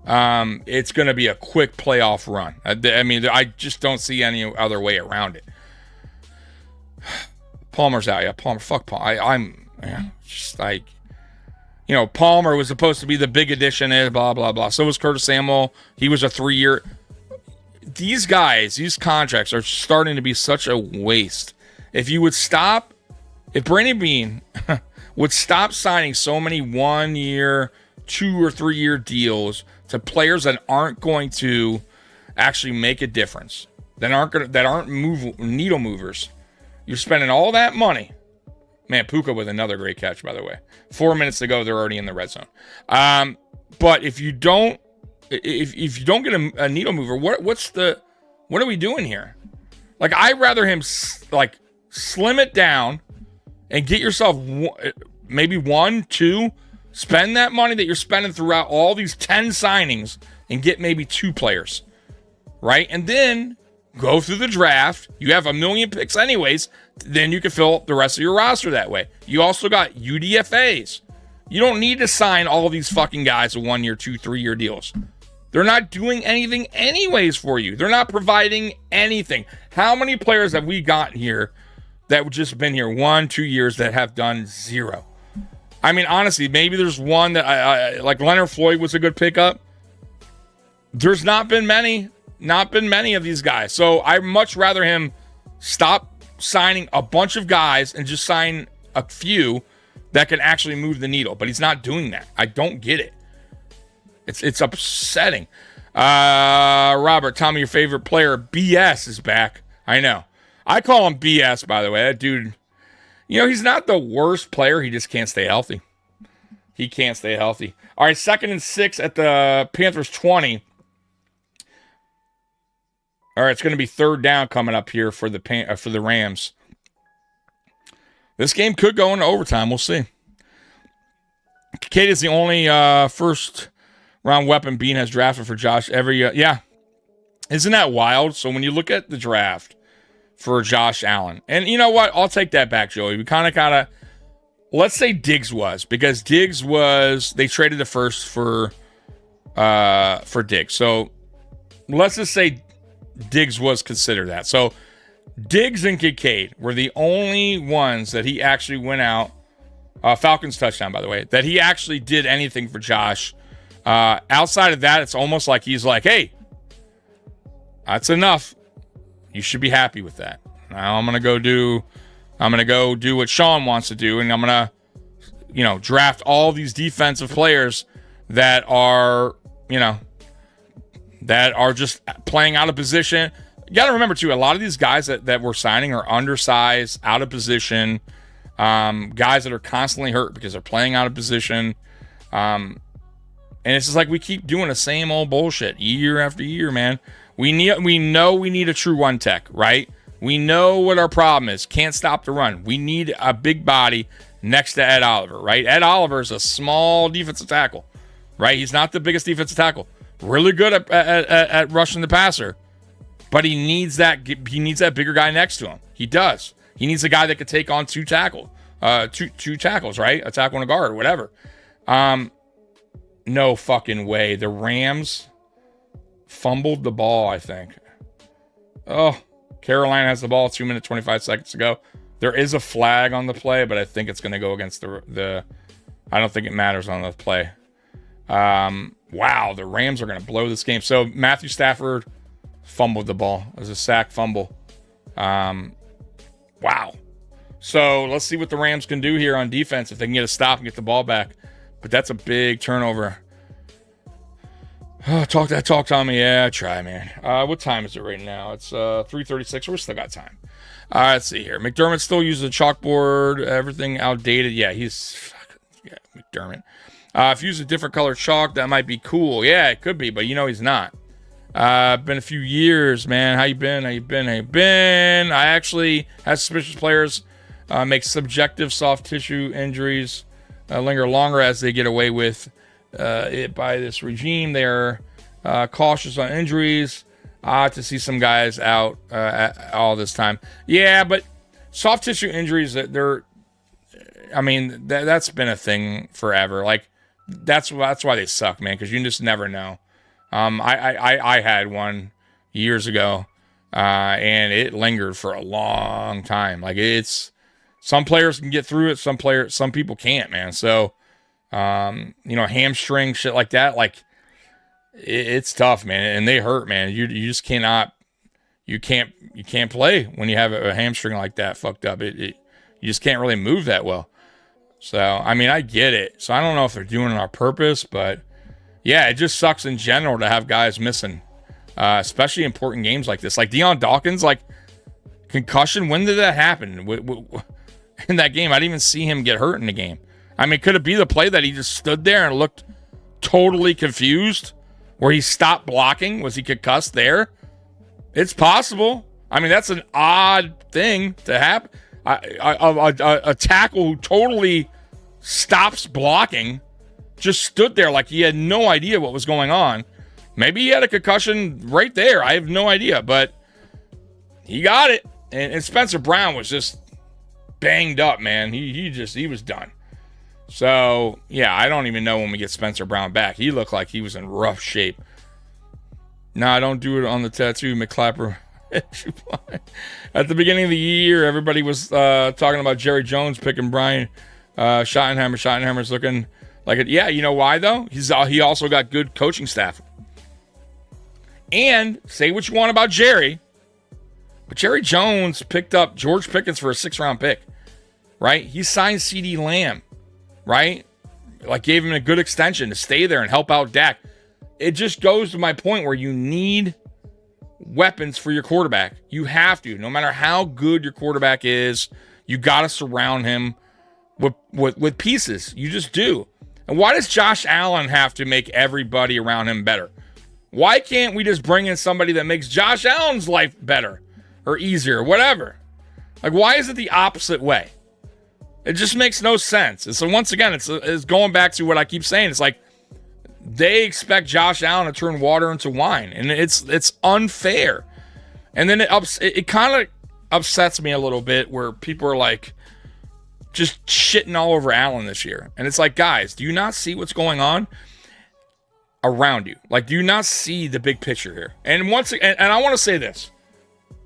Speaker 4: it's going to be a quick playoff run. I mean, I just don't see any other way around it. Palmer's out. Yeah, Palmer. Fuck Palmer. I'm just like, you know, Palmer was supposed to be the big addition, blah, blah, blah. So was Curtis Samuel. He was a 3-year. These guys, these contracts are starting to be such a waste. If Brandon Beane would stop signing so many 1 year, 2 or 3 year deals to players that aren't going to actually make a difference, that aren't needle movers, you're spending all that money. Man, Puka with another great catch, by the way. 4 minutes to go, they're already in the red zone. But if you don't get a needle mover, what are we doing here? Like, I'd rather him slim it down and get yourself maybe 1, 2, spend that money that you're spending throughout all these 10 signings and get maybe 2 players, right? And then go through the draft. You have 1 million picks anyways. Then you can fill the rest of your roster that way. You also got UDFAs. You don't need to sign all of these fucking guys to 1 year, 2, 3 year deals. They're not doing anything anyways for you. They're not providing anything. How many players have we got here that have just been here 1, 2 years that have done zero? I mean, honestly, maybe there's one that I like. Leonard Floyd was a good pickup. There's not been many of these guys. So I'd much rather him stop signing a bunch of guys and just sign a few that can actually move the needle. But he's not doing that. I don't get it. It's upsetting. Robert, Tommy, your favorite player, BS, is back. I know. I call him BS, by the way. That dude, you know, he's not the worst player. He just can't stay healthy. He can't stay healthy. All right, 2nd and 6 at the Panthers 20. All right, it's going to be 3rd down coming up here for the Rams. This game could go into overtime. We'll see. Kincaid is the only first-round weapon Beane has drafted for Josh every year. Yeah. Isn't that wild? So when you look at the draft for Josh Allen, and you know what? I'll take that back, Joey. We kind of, let's say Diggs was, because Diggs was, they traded the first for Diggs. So let's just say Diggs was considered that. So Diggs and Kincaid were the only ones that he actually went out. Falcons touchdown, by the way, that he actually did anything for Josh. Outside of that, it's almost like he's like, hey, that's enough. You should be happy with that. Now I'm going to go do I'm going to go do what Sean wants to do, and I'm going to, draft all these defensive players that are, that are just playing out of position. You got to remember, too, a lot of these guys that we're signing are undersized, out of position, guys that are constantly hurt because they're playing out of position. And it's just like we keep doing the same old bullshit year after year, man. We know we need a true one tech, right? We know what our problem is. Can't stop the run. We need a big body next to Ed Oliver, right? Ed Oliver is a small defensive tackle, right? He's not the biggest defensive tackle. Really good at rushing the passer, but he needs that bigger guy next to him. He does. He needs a guy that could take on two tackles, right? A tackle and a guard or whatever. No fucking way. The Rams fumbled the ball, I think. Oh, Carolina has the ball 2 minutes, 25 seconds to go. There is a flag on the play, but I think it's going to go against the I don't think it matters on the play. Wow, the Rams are going to blow this game. So Matthew Stafford fumbled the ball. It was a sack fumble. Wow. So let's see what the Rams can do here on defense if they can get a stop and get the ball back. But that's a big turnover. Oh, talk, Tommy. Yeah, try, man. What time is it right now? It's 3:36. We still got time. Let's see here. McDermott still uses a chalkboard. Everything outdated. Yeah, McDermott. If you use a different color chalk, that might be cool. Yeah, it could be, but he's not. Been a few years, man. How you been? I actually had suspicious players make subjective soft tissue injuries linger longer as they get away with it by this regime. They're cautious on injuries. To see some guys out all this time. Yeah, but soft tissue injuries, that's been a thing forever. Like, that's why they suck, man, because you just never know. I had one years ago, and it lingered for a long time. Like, some players can get through it, some people can't, man. So, hamstring, shit like that, like, it's tough, man, and they hurt, man. You just cannot, you can't play when you have a hamstring like that fucked up. You just can't really move that well. So, I get it. So I don't know if they're doing it on purpose, but yeah, it just sucks in general to have guys missing, especially important games like this. Like Deion Dawkins, like concussion. When did that happen? In that game, I didn't even see him get hurt in the game. Could it be the play that he just stood there and looked totally confused, where he stopped blocking? Was he concussed there? It's possible. That's an odd thing to happen. A tackle who totally stops blocking just stood there like he had no idea what was going on. Maybe he had a concussion right there. I have no idea, but he got it. And Spencer Brown was just banged up, man. He was done. So, yeah, I don't even know when we get Spencer Brown back. He looked like he was in rough shape. Nah, don't do it on the tattoo, McClapper. At the beginning of the year, everybody was talking about Jerry Jones picking Brian Schottenheimer. Schottenheimer's looking like it. Yeah, you know why, though? He also got good coaching staff. And say what you want about Jerry, but Jerry Jones picked up George Pickens for a 6th-round pick, right? He signed CeeDee Lamb, right? Like, gave him a good extension to stay there and help out Dak. It just goes to my point where you need weapons for your quarterback. You have to. No matter how good your quarterback is, you got to surround him with pieces. You just do. And why does Josh Allen have to make everybody around him better? Why can't we just bring in somebody that makes Josh Allen's life better or easier, whatever? Like, why is it the opposite way? It just makes no sense. And so once again, it's going back to what I keep saying. It's like they expect Josh Allen to turn water into wine, and it's unfair. And then it kind of upsets me a little bit where people are like just shitting all over Allen this year. And it's like, guys, do you not see what's going on around you? Like, do you not see the big picture here? And I want to say this.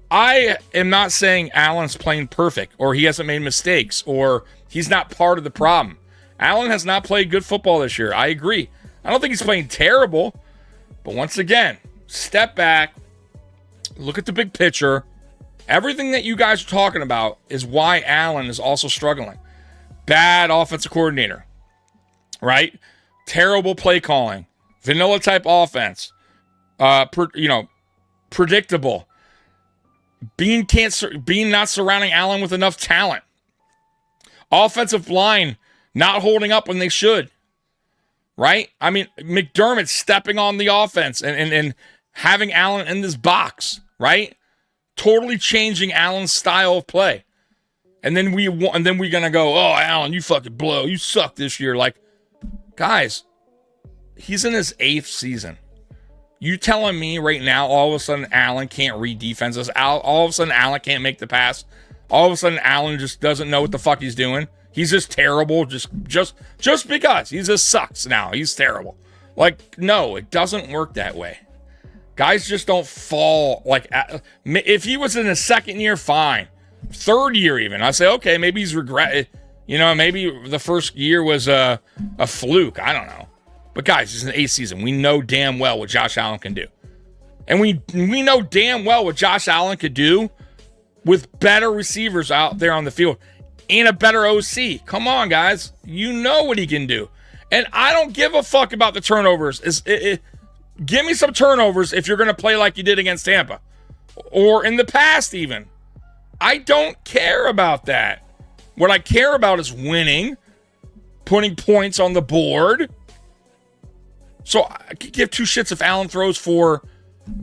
Speaker 4: I am not saying Allen's playing perfect or he hasn't made mistakes or he's not part of the problem. Allen has not played good football this year. I agree. I don't think he's playing terrible. But once again, step back, look at the big picture, Everything that you guys are talking about is why Allen is also struggling. Bad offensive coordinator, right? Terrible play calling, vanilla type offense, predictable. Being not surrounding Allen with enough talent. Offensive line not holding up when they should. Right? I mean, McDermott stepping on the offense and having Allen in this box, right? Totally changing Allen's style of play. And then we're gonna go, oh, Allen, you fucking blow. You suck this year. Like, guys, he's in his 8th season. You telling me right now, all of a sudden, Allen can't read defenses? All of a sudden, Allen can't make the pass? All of a sudden, Allen just doesn't know what the fuck he's doing? He's just terrible just because. He just sucks now. He's terrible. Like, no, it doesn't work that way. Guys just don't fall. Like, if he was in his 2nd year, fine. 3rd year even. I say, okay, maybe he's regret. Maybe the first year was a fluke. I don't know. But guys, it's an 8th season. We know damn well what Josh Allen can do. And we know damn well what Josh Allen could do with better receivers out there on the field and a better OC. Come on, guys. You know what he can do. And I don't give a fuck about the turnovers. Give me some turnovers if you're going to play like you did against Tampa. Or in the past even. I don't care about that. What I care about is winning, putting points on the board. So I could give 2 shits if Allen throws for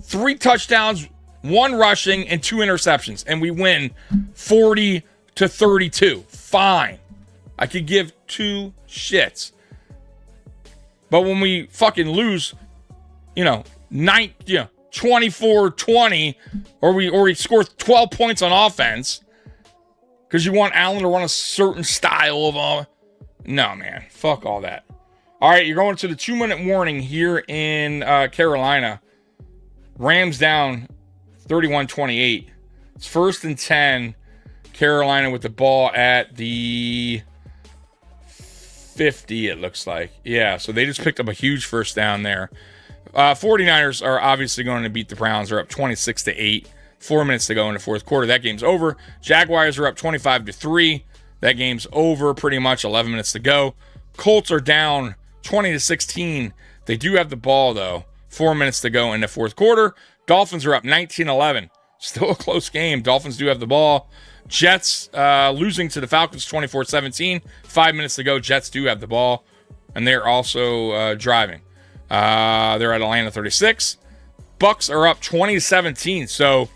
Speaker 4: 3 touchdowns, 1 rushing, and 2 interceptions, and we win 40-32. Fine. I could give 2 shits. But when we fucking lose, 24-20, or we score 12 points on offense because you want Allen to run a certain style of no, man. Fuck all that. All right, you're going to the 2-minute warning here in Carolina. Rams down 31-28. It's 1st and 10. Carolina with the ball at the 50, it looks like. Yeah, so they just picked up a huge first down there. 49ers are obviously going to beat the Browns. They're up 26-8. 4 minutes to go in the 4th quarter. That game's over. Jaguars are up 25-3. That game's over pretty much. 11 minutes to go. Colts are down 20-16. They do have the ball, though. 4 minutes to go in the 4th quarter. Dolphins are up 19-11. Still a close game. Dolphins do have the ball. Jets losing to the Falcons 24-17. 5 minutes to go. Jets do have the ball. And they're also driving. They're at Atlanta 36. Bucks are up 20-17. So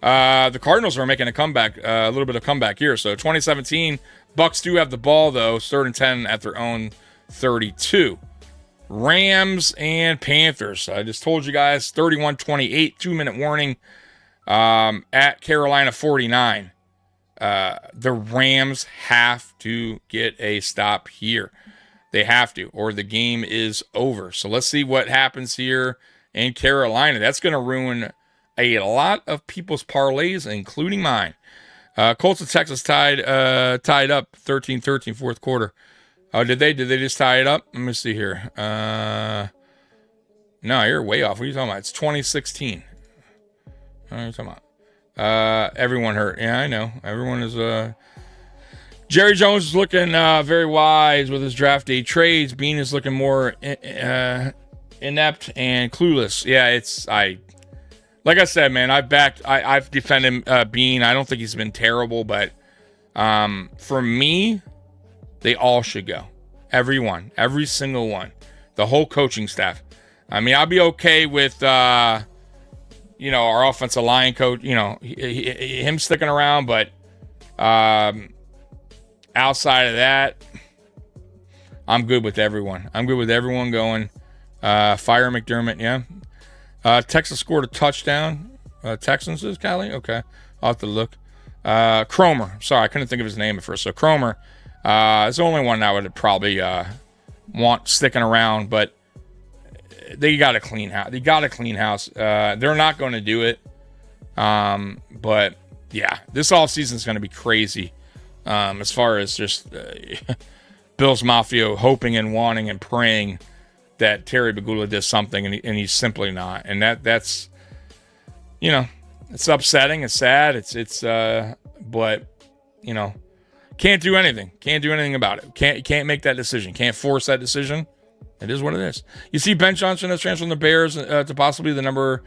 Speaker 4: the Cardinals are making a comeback, a little bit of comeback here. So 2017. Bucks do have the ball, though. 3rd and 10 at their own 32. Rams and Panthers. I just told you guys 31-28, 2-minute warning at Carolina 49. The Rams have to get a stop here. They have to, or the game is over. So let's see what happens here in Carolina. That's going to ruin a lot of people's parlays, including mine. Colts and Texas tied up 13-13 4th quarter. Oh, did they just tie it up? Let me see here. No, you're way off. What are you talking about? It's 2016. What are you talking about? Everyone hurt. Yeah, I know. Everyone is. Jerry Jones is looking very wise with his draft day trades. Bean is looking more inept and clueless. Yeah, like I said, man. I've defended Bean. I don't think he's been terrible, but for me, they all should go. Everyone, every single one, the whole coaching staff. I mean, I'll be okay with our offensive line coach. Him sticking around, but outside of that, I'm good with everyone. I'm good with everyone going. Fire McDermott, yeah. Texas scored a touchdown. Texans is Callie? Okay. I'll have to look. Cromer. Sorry, I couldn't think of his name at first. So Cromer is the only one I would probably want sticking around, but they got a clean house. They got a clean house. They're not going to do it. But yeah, this offseason is going to be crazy. As far as just Bill's Mafia hoping and wanting and praying that Terry Bagula does something, and he's simply not. And that's It's upsetting. It's sad. But you know, can't do anything. Can't do anything about it. Can't make that decision. Can't force that decision. It is what it is. You see, Ben Johnson has transferred from the Bears to possibly the number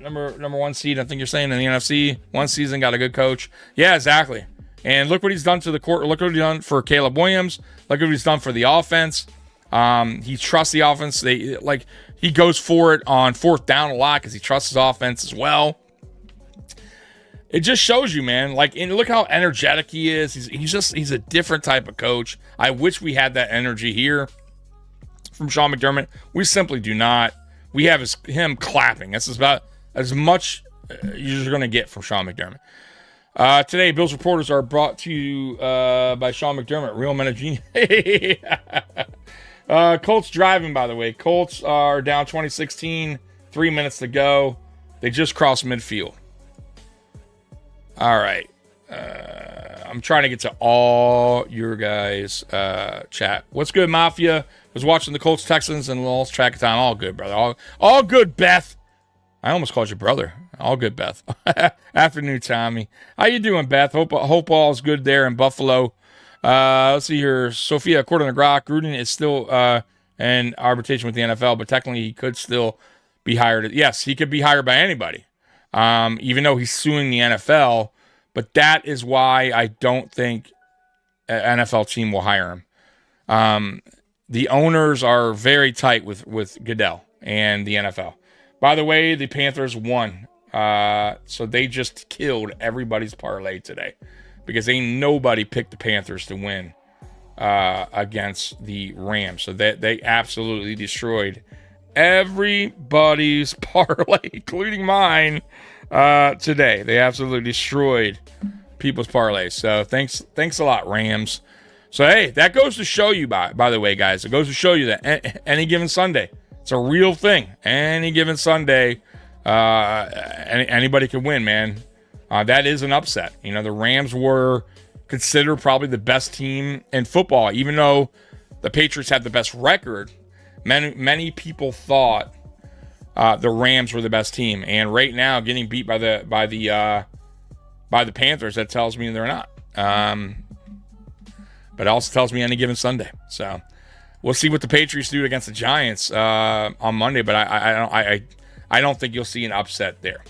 Speaker 4: one seed. I think you're saying in the NFC. One season, got a good coach. Yeah, exactly. And look what he's done to the court. Look what he's done for Caleb Williams. Look what he's done for the offense. He trusts the offense. He goes for it on fourth down a lot because he trusts his offense as well. It just shows you, man. And look how energetic he is. He's a different type of coach. I wish we had that energy here from Sean McDermott. We simply do not. We have him clapping. That's about as much you're going to get from Sean McDermott. Today, Bills reporters are brought to you by Sean McDermott, real men of genius. Colts driving, by the way. Colts are down 2016, 3 minutes to go. They just crossed midfield. All right. I'm trying to get to all your guys' chat. What's good, Mafia? Was watching the Colts Texans and lost track of time. All good, brother. All good, Beth. I almost called you brother. All good, Beth. Afternoon, Tommy. How you doing, Beth? Hope all's good there in Buffalo. Let's see here. Sophia, according to Grok, Gruden is still in arbitration with the NFL, but technically he could still be hired. Yes, he could be hired by anybody, even though he's suing the NFL. But that is why I don't think an NFL team will hire him. The owners are very tight with Goodell and the NFL. By the way, the Panthers won. So they just killed everybody's parlay today because ain't nobody picked the Panthers to win against the Rams. So they absolutely destroyed everybody's parlay, including mine, today. They absolutely destroyed people's parlays. So thanks a lot, Rams. So, hey, that goes to show you, by the way, guys, it goes to show you that any given Sunday, it's a real thing. Any given Sunday, anybody can win, man. That is an upset. You know, the Rams were considered probably the best team in football, even though the Patriots had the best record. Many people thought the Rams were the best team, and right now, getting beat by the Panthers, that tells me they're not. But it also tells me any given Sunday. So we'll see what the Patriots do against the Giants on Monday. But I don't think you'll see an upset there.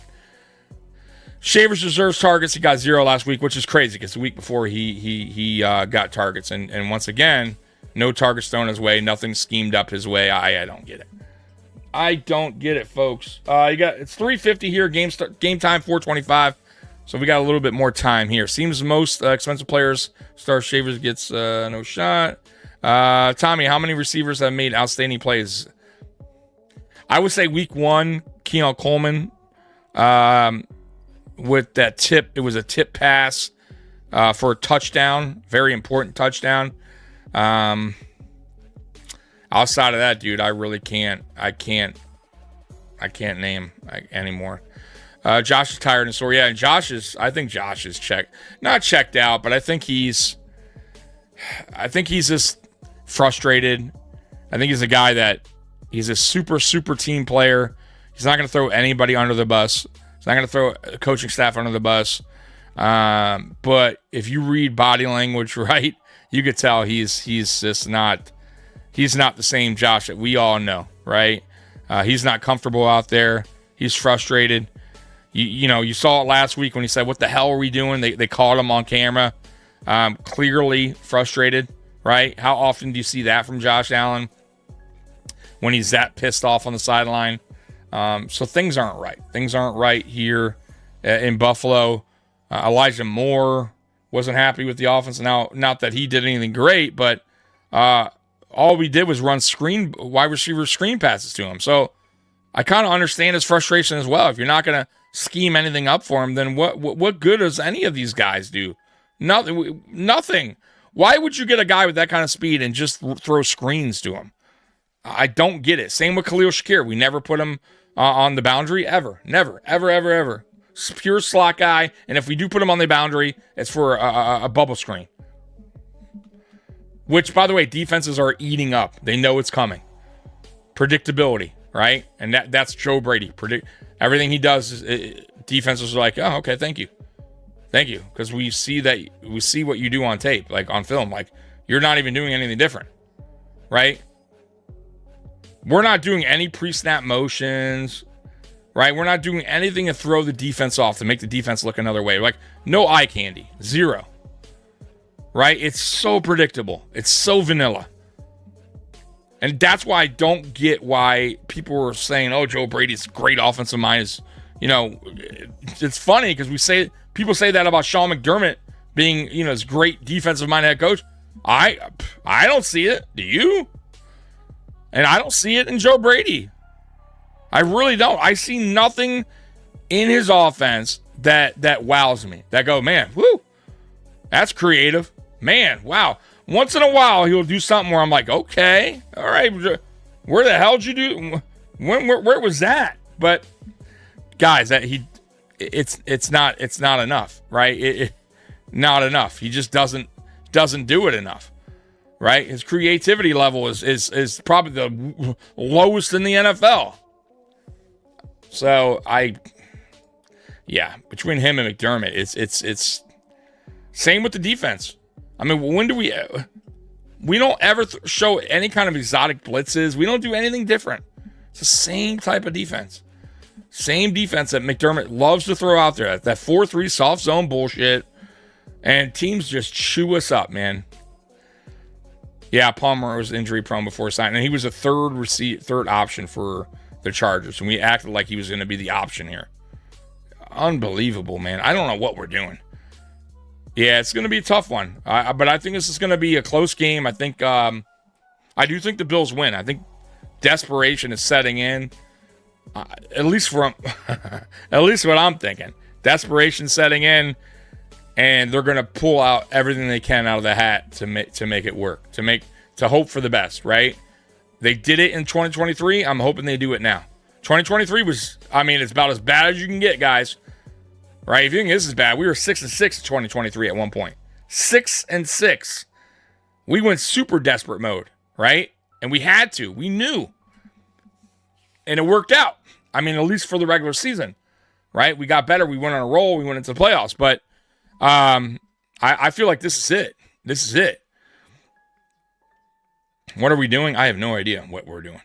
Speaker 4: Shavers deserves targets. He got 0 last week, which is crazy because the week before he got targets. And once again, no targets thrown his way, nothing schemed up his way. I don't get it. I don't get it, folks. It's 3:50 here. Game time 4:25. So we got a little bit more time here. Seems most expensive players, Star Shavers gets no shot. Tommy, how many receivers have made outstanding plays? I would say week 1, Keon Coleman with that tip. It was a tip pass for a touchdown, very important touchdown. Outside of that, dude, I really can't. I can't name anymore. Josh is tired and sore. Yeah, and I think Josh is not checked out, but I think he's just frustrated. I think he's a guy that he's a super team player. He's not going to throw anybody under the bus. He's not going to throw a coaching staff under the bus. But if you read body language right, you could tell he's just not. He's not the same Josh that we all know, right? He's not comfortable out there. He's frustrated. You saw it last week when he said, "What the hell are we doing?" They caught him on camera, clearly frustrated, right? How often do you see that from Josh Allen when he's that pissed off on the sideline? So things aren't right. Things aren't right here in Buffalo. Elijah Moore wasn't happy with the offense. Now, not that he did anything great, but all we did was run wide receiver screen passes to him. So I kind of understand his frustration as well. If you're not going to scheme anything up for him, then what good does any of these guys do? Nothing. Why would you get a guy with that kind of speed and just throw screens to him? I don't get it. Same with Khalil Shakir. We never put him on the boundary ever. Never, ever. Pure slot guy. And if we do put him on the boundary, it's for a bubble screen. Which, by the way, defenses are eating up. They know it's coming. Predictability, right? And that's Joe Brady. Everything he does, defenses are like, oh, okay, thank you, because we see what you do on tape, like on film. Like, you're not even doing anything different, right? We're not doing any pre-snap motions, right? We're not doing anything to throw the defense off, to make the defense look another way. Like, no eye candy, zero, right? It's so predictable. It's so vanilla. And that's why I don't get why people were saying, oh, Joe Brady's great offensive mind is, it's funny because people say that about Sean McDermott being, his great defensive minded head coach. I don't see it. Do you? And I don't see it in Joe Brady. I really don't. I see nothing in his offense that wows me. That go, man, whoo, that's creative. Man, wow. Once in a while, he'll do something where I'm like, okay, all right, where the hell did you do? Where was that? But guys, it's not enough, right? Not enough. He just doesn't do it enough, right? His creativity level is probably the lowest in the NFL. So between him and McDermott, it's same with the defense. I mean, when do we don't ever show any kind of exotic blitzes. We don't do anything different. It's the same type of defense. Same defense that McDermott loves to throw out there. That 4-3 soft zone bullshit. And teams just chew us up, man. Yeah, Palmer was injury prone before signing. And he was a third option for the Chargers. And we acted like he was going to be the option here. Unbelievable, man. I don't know what we're doing. Yeah, it's going to be a tough one. But I think this is going to be a close game. I think I do think the Bills win. I think desperation is setting in. At least what I'm thinking. Desperation setting in, and they're going to pull out everything they can out of the hat to make it work. To hope for the best, right? They did it in 2023. I'm hoping they do it now. 2023 was, it's about as bad as you can get, guys. Right? If you think this is bad, we were 6-6 in 2023 at one point. 6-6. We went super desperate mode, right? And we had to. We knew. And it worked out. At least for the regular season, right? We got better. We went on a roll. We went into the playoffs. But I feel like this is it. This is it. What are we doing? I have no idea what we're doing.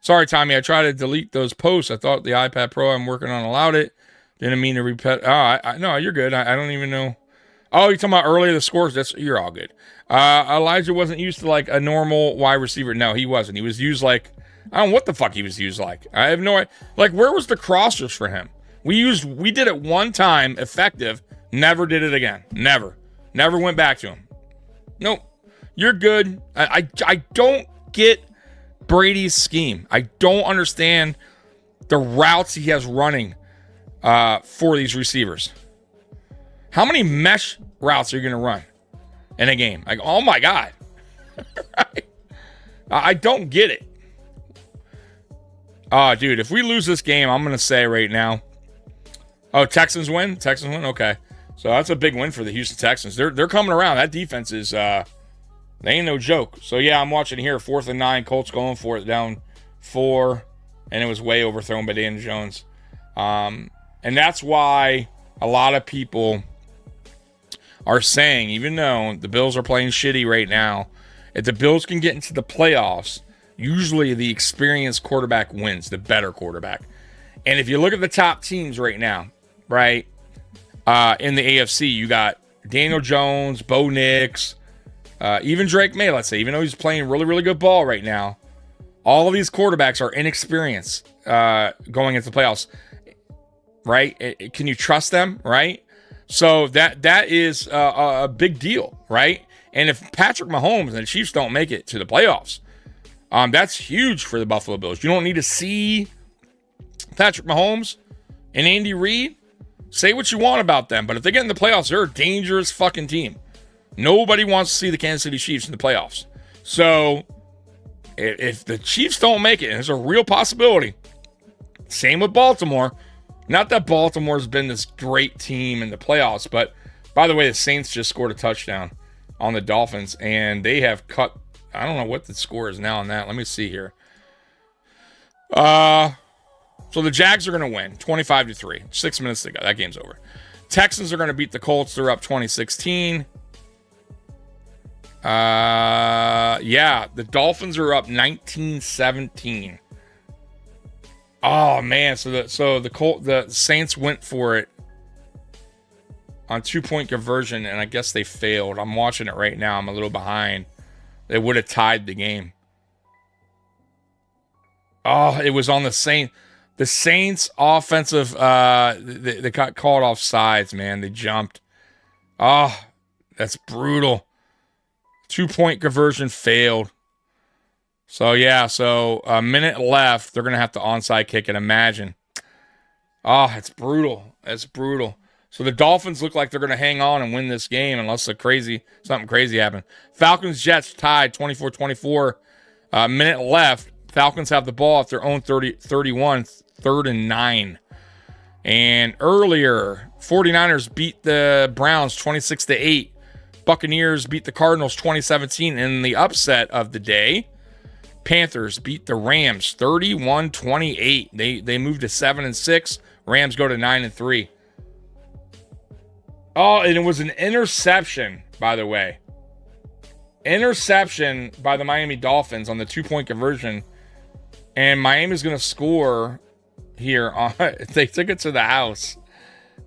Speaker 4: Sorry, Tommy. I tried to delete those posts. I thought the iPad Pro I'm working on allowed it. Didn't mean to repeat. No, you're good. I don't even know. Oh, you're talking about earlier the scores? You're all good. Elijah wasn't used to like a normal wide receiver. No, he wasn't. He was used like, I don't know what the fuck he was used like. I have no idea. Like, where was the crossers for him? We did it one time, effective. Never did it again. Never went back to him. Nope. You're good. I don't get Brady's scheme. I don't understand the routes he has running for these receivers. How many mesh routes are you going to run in a game? Like, oh my God. I don't get it. Dude, if we lose this game, I'm going to say right now. Oh, Texans win? Okay. So that's a big win for the Houston Texans. They're coming around. That defense is, they ain't no joke. So yeah, I'm watching here. 4th and 9. Colts going for it down 4. And it was way overthrown by Daniel Jones. And that's why a lot of people are saying, even though the Bills are playing shitty right now, if the Bills can get into the playoffs, usually the experienced quarterback wins, the better quarterback. And if you look at the top teams right now, right, in the AFC, you got Daniel Jones, Bo Nix, even Drake May, let's say, even though he's playing really, really good ball right now, all of these quarterbacks are inexperienced going into the playoffs, right? Can you trust them, right? So that is a big deal, right? And if Patrick Mahomes and the Chiefs don't make it to the playoffs, that's huge for the Buffalo Bills. You don't need to see Patrick Mahomes and Andy Reid. Say what you want about them, but if they get in the playoffs, they're a dangerous fucking team. Nobody wants to see the Kansas City Chiefs in the playoffs. So if the Chiefs don't make it, and there's a real possibility. Same with Baltimore. Not that Baltimore's been this great team in the playoffs, but by the way, the Saints just scored a touchdown on the Dolphins, and they have cut. I don't know what the score is now on that. Let me see here. So the Jags are going to win 25-3. 6 minutes to go. That game's over. Texans are going to beat the Colts. They're up 2016. Yeah, the Dolphins are up 19-17. Oh man, so the Saints went for it on 2-point conversion, and I guess they failed. I'm watching it right now. I'm a little behind. They would have tied the game. Oh, it was on the Saints. The Saints offensive, they got called off sides, man. They jumped. Oh, that's brutal. 2-point conversion failed. So, yeah, a minute left. They're going to have to onside kick it. Imagine. Oh, it's brutal. It's brutal. So the Dolphins look like they're going to hang on and win this game unless something crazy happens. Falcons-Jets tied 24-24. Minute left. Falcons have the ball at their own 31, 3rd and 9. And earlier, 49ers beat the Browns 26-8. Buccaneers beat the Cardinals 2017. And the upset of the day, Panthers beat the Rams 31-28. They moved to 7-6. Rams go to 9-3. Oh, and it was an interception, by the way. Interception by the Miami Dolphins on the 2-point conversion. And Miami's going to score here. They took it to the house.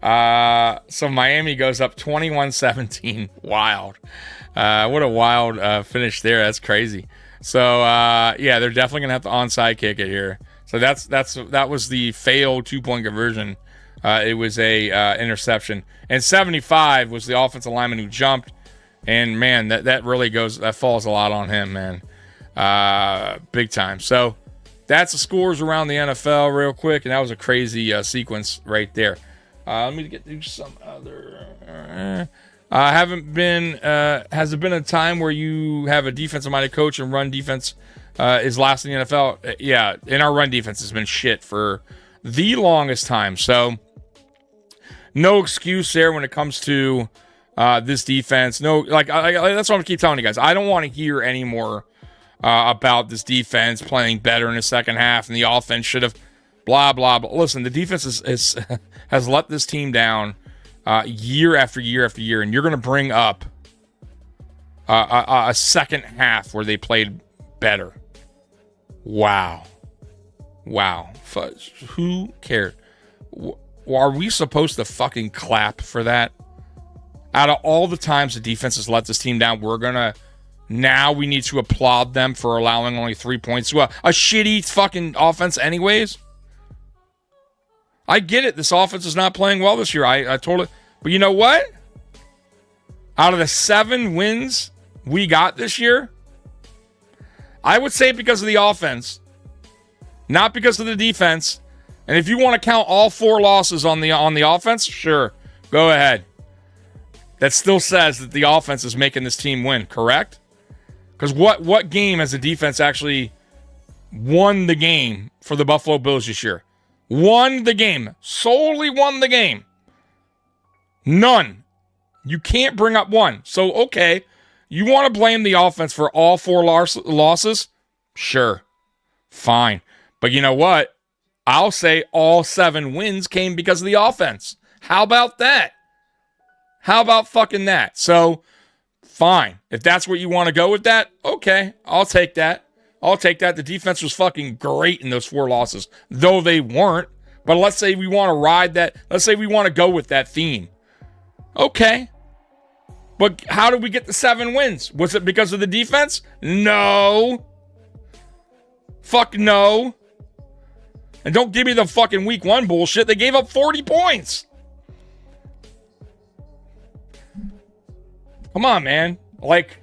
Speaker 4: So Miami goes up 21-17. Wild. What a wild finish there. That's crazy. So, yeah, they're definitely going to have to onside kick it here. So that was the failed 2-point conversion. It was a interception. And 75 was the offensive lineman who jumped. And, man, that falls a lot on him, man. Big time. So that's the scores around the NFL real quick. And that was a crazy sequence right there. Let me get through some other... has there been a time where you have a defensive-minded coach and run defense is last in the NFL? Yeah, and our run defense has been shit for the longest time. So no excuse there when it comes to this defense. No, that's what I'm going to keep telling you guys. I don't want to hear any more about this defense playing better in the second half and the offense should have blah, blah, blah. Listen, the defense has let this team down year after year after year, and you're going to bring up a second half where they played better. Wow. Who cares? Are we supposed to fucking clap for that? Out of all the times the defense has let this team down, we need to applaud them for allowing only 3 points to a shitty fucking offense anyways. I get it. This offense is not playing well this year. I totally... But you know what? Out of the 7 wins we got this year, I would say because of the offense, not because of the defense. And if you want to count all 4 losses on the offense, sure, go ahead. That still says that the offense is making this team win, correct? Because what game has the defense actually won the game for the Buffalo Bills this year? Won the game. Solely won the game. None. You can't bring up one. So, okay, you want to blame the offense for all 4 losses? Sure. Fine. But you know what? I'll say all 7 wins came because of the offense. How about that? How about fucking that? So, fine. If that's what you want to go with that, okay, I'll take that. The defense was fucking great in those 4 losses, though they weren't. But let's say we want to ride that. Let's say we want to go with that theme. Okay. But how did we get the 7 wins? Was it because of the defense? No. Fuck no. And don't give me the fucking week 1 bullshit. They gave up 40 points. Come on, man. Like,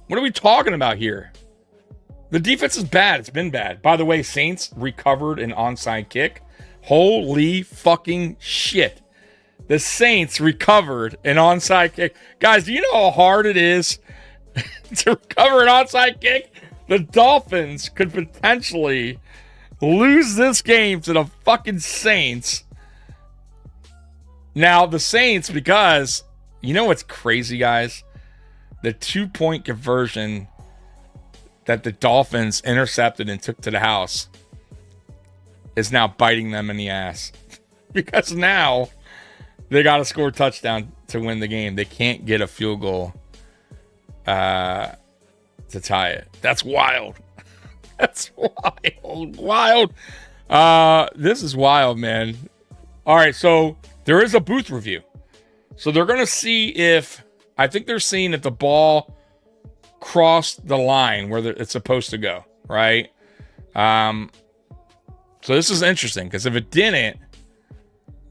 Speaker 4: what are we talking about here? The defense is bad. It's been bad. By the way, Saints recovered an onside kick. Holy fucking shit. The Saints recovered an onside kick. Guys, do you know how hard it is to recover an onside kick? The Dolphins could potentially lose this game to the fucking Saints. Now, the Saints, because, you know what's crazy, guys? The 2-point conversion that the Dolphins intercepted and took to the house. is now biting them in the ass because now they got to score a touchdown to win the game. They can't get a field goal to tie it. That's wild. That's wild. This is wild, man. All right, so there is a booth review. So they're going to see if, I think they're seeing if the ball crossed the line where it's supposed to go, right? So this is interesting because if it didn't,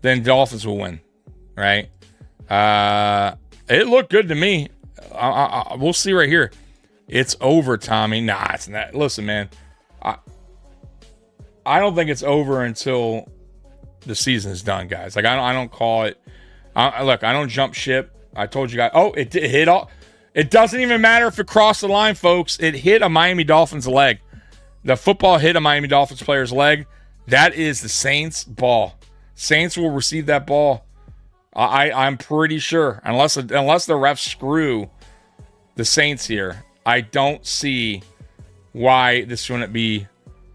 Speaker 4: then Dolphins will win, right? It looked good to me. We'll see right here. It's over, Tommy. Nah, it's not. Listen, man. I don't think it's over until the season is done, guys. Like I don't call it. Look, I don't jump ship. I told you guys. Oh, it hit all. It doesn't even matter if it crossed the line, folks. It hit a Miami Dolphins leg. The football hit a Miami Dolphins player's leg. That is the Saints' ball. Saints will receive that ball. I'm pretty sure, unless the refs screw the Saints here. I don't see why this wouldn't be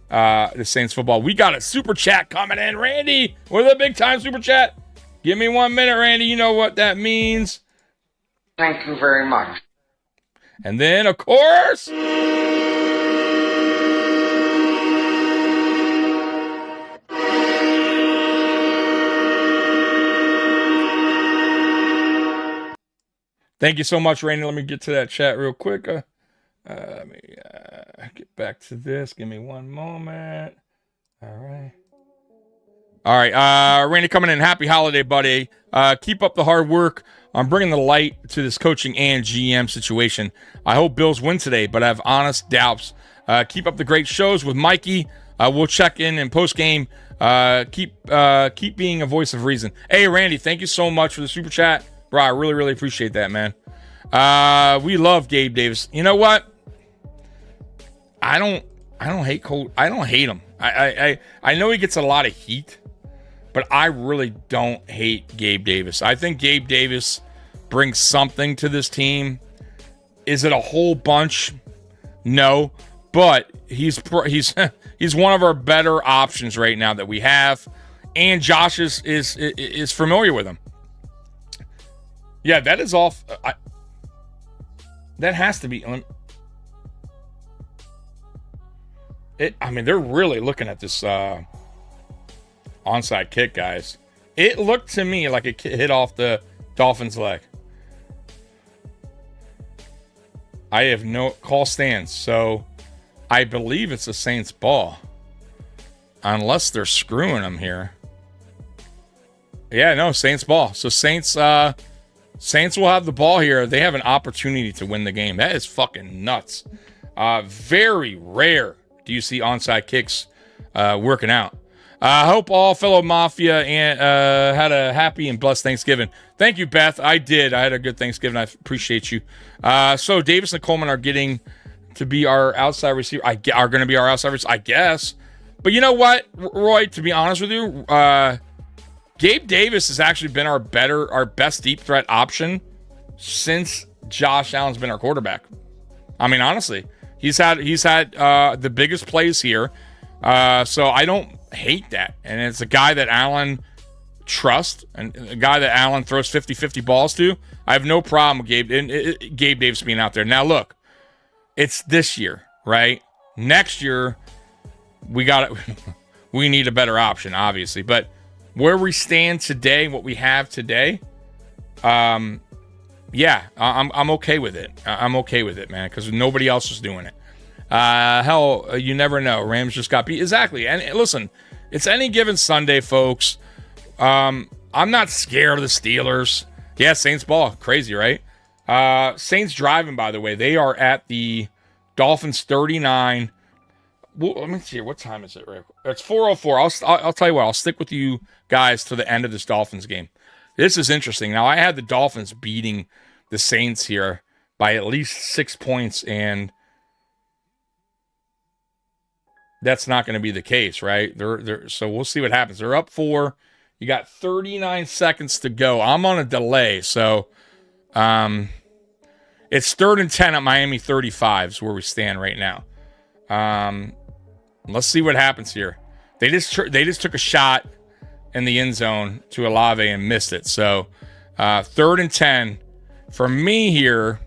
Speaker 4: the Saints football. We got a super chat coming in, Randy, with a big time super chat. Give me 1 minute, Randy. You know what that means.
Speaker 5: Thank you very much.
Speaker 4: And then, of course, thank you so much, Randy. Let me get to that chat real quick. Let me get back to this. Give me 1 moment. All right. Randy coming in. Happy holiday, buddy. Keep up the hard work on bringing the light to this coaching and GM situation. I hope Bills win today, but I have honest doubts. Keep up the great shows with Mikey. We'll check in post game. Keep being a voice of reason. Hey, Randy, thank you so much for the super chat, bro. I really, really appreciate that, man. We love Gabe Davis. You know what? I don't hate Cole. I don't hate him. I know he gets a lot of heat, but I really don't hate Gabe Davis. I think Gabe Davis brings something to this team. Is it a whole bunch? No, but he's one of our better options right now that we have, and Josh is familiar with him. Yeah, that is off. That has to be. I mean, they're really looking at this onside kick, guys. It looked to me like it hit off the Dolphins' leg. I have no call stands, so I believe it's a Saints ball, unless they're screwing them here. Yeah, no, Saints ball. So Saints will have the ball here. They have an opportunity to win the game. That is fucking nuts. Very rare do you see onside kicks working out. I hope all fellow Mafia had a happy and blessed Thanksgiving. Thank you, Beth. I did. I had a good Thanksgiving. I appreciate you. So Davis and Coleman are getting to be our outside receiver. Are going to be our outside receiver, I guess. But you know what, Roy? To be honest with you, Gabe Davis has actually been our best deep threat option since Josh Allen's been our quarterback. I mean, honestly, he's had the biggest plays here. So I don't hate that. And it's a guy that Allen trusts and a guy that Allen throws 50-50 balls to. I have no problem with Gabe Davis being out there. Now, look, it's this year, right? Next year, we need a better option, obviously. But where we stand today, what we have today, yeah, I'm okay with it. I'm okay with it, man, because nobody else is doing it. Hell, you never know. Rams just got beat. Exactly. And listen, it's any given Sunday, folks. I'm not scared of the Steelers. Yeah, Saints ball. Crazy, right? Saints driving, by the way. They are at the Dolphins 39. Well, let me see here. What time is it? It's 4:04. I'll tell you what. I'll stick with you guys to the end of this Dolphins game. This is interesting. Now, I had the Dolphins beating the Saints here by at least 6 points, and that's not going to be the case, right? So we'll see what happens. They're up 4. You got 39 seconds to go. I'm on a delay, so it's 3rd and 10 at Miami 35 is where we stand right now. Let's see what happens here. They just took a shot in the end zone to Olave and missed it. So 3rd and 10 for me here.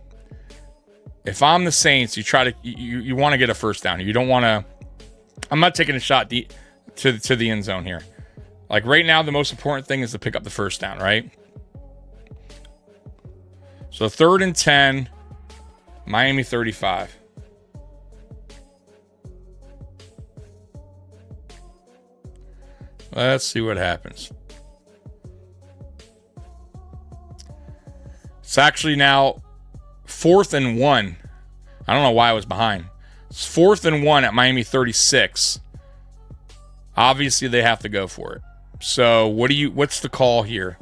Speaker 4: If I'm the Saints, you want to get a first down. You don't want to. I'm not taking a shot to the end zone here. Like right now, the most important thing is to pick up the first down, right? So 3rd and 10, Miami 35. Let's see what happens. It's actually now 4th and 1. I don't know why I was behind. It's 4th and 1 at Miami 36. Obviously, they have to go for it. So, what's the call here?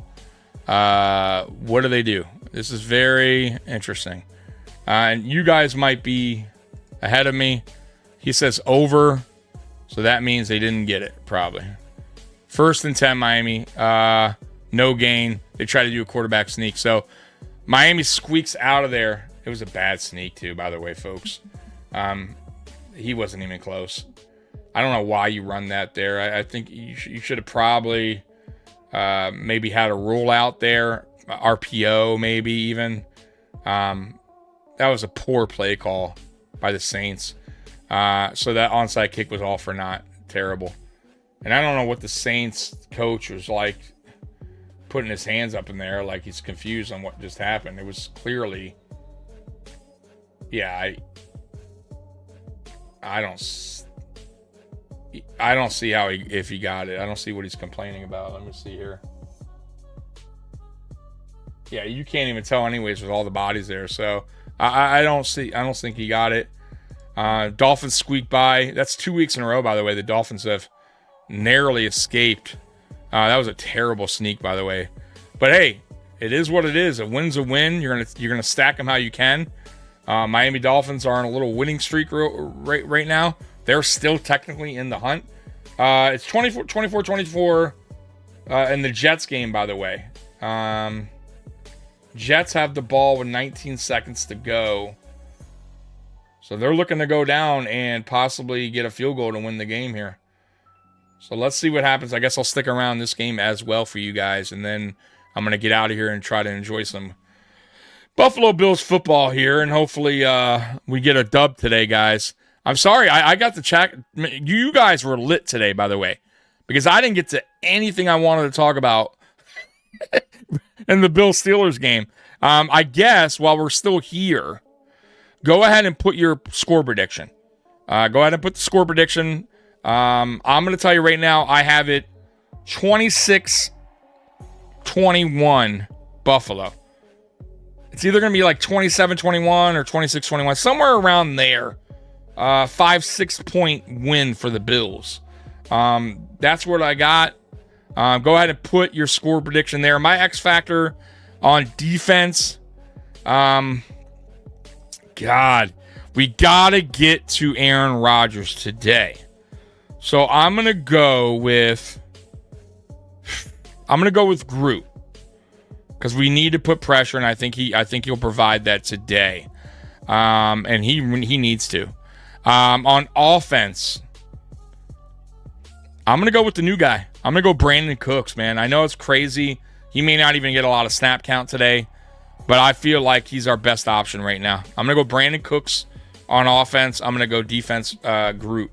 Speaker 4: What do they do? This is very interesting. And you guys might be ahead of me. He says over. So that means they didn't get it, probably. 1st and 10, Miami. No gain. They try to do a quarterback sneak. So Miami squeaks out of there. It was a bad sneak, too, by the way, folks. He wasn't even close. I don't know why you run that there. I think you should have probably maybe had a rule out there. RPO, maybe even. That was a poor play call by the Saints. So that onside kick was all for naught. Terrible. And I don't know what the Saints coach was like putting his hands up in there like he's confused on what just happened. It was clearly, yeah, I don't see how if he got it. I don't see what he's complaining about. Let me see here. Yeah, you can't even tell anyways with all the bodies there. So I don't think he got it. Dolphins squeak by. That's 2 weeks in a row, by the way. The Dolphins have narrowly escaped. That was a terrible sneak, by the way. But hey, it is what it is. A win's a win. You're gonna stack them how you can. Miami Dolphins are on a little winning streak right now. They're still technically in the hunt. It's 24-24 in the Jets game, by the way. Jets have the ball with 19 seconds to go. So they're looking to go down and possibly get a field goal to win the game here. So let's see what happens. I guess I'll stick around this game as well for you guys. And then I'm going to get out of here and try to enjoy some Buffalo Bills football here. And hopefully we get a dub today, guys. I'm sorry. I got the chat. You guys were lit today, by the way. Because I didn't get to anything I wanted to talk about in the Bills-Steelers game. I guess while we're still here, go ahead and put your score prediction. Go ahead and put the score prediction. I'm going to tell you right now, I have it 26-21 Buffalo. It's either going to be like 27-21 or 26-21, somewhere around there. 5-6 point win for the Bills. That's what I got. Go ahead and put your score prediction there. My X factor on defense. God, we got to get to Aaron Rodgers today. So I'm going to go with Groot. Because we need to put pressure, and I think he'll provide that today. And he needs to. On offense, I'm going to go with the new guy. I'm going to go Brandon Cooks, man. I know it's crazy. He may not even get a lot of snap count today, but I feel like he's our best option right now. I'm going to go Brandon Cooks on offense. I'm going to go defense, Groot.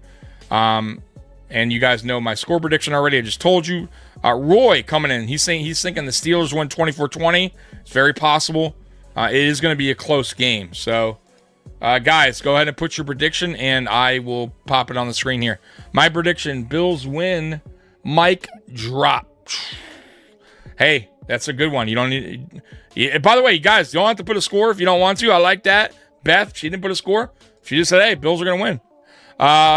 Speaker 4: And you guys know my score prediction already. I just told you. Roy coming in. He's thinking the Steelers win 24-20. It's very possible. It is going to be a close game. So, guys, go ahead and put your prediction, and I will pop it on the screen here. My prediction, Bills win. Mic drop. Hey, that's a good one. You don't need... By the way, you guys, you don't have to put a score if you don't want to. I like that. Beth, she didn't put a score. She just said, hey, Bills are going to win.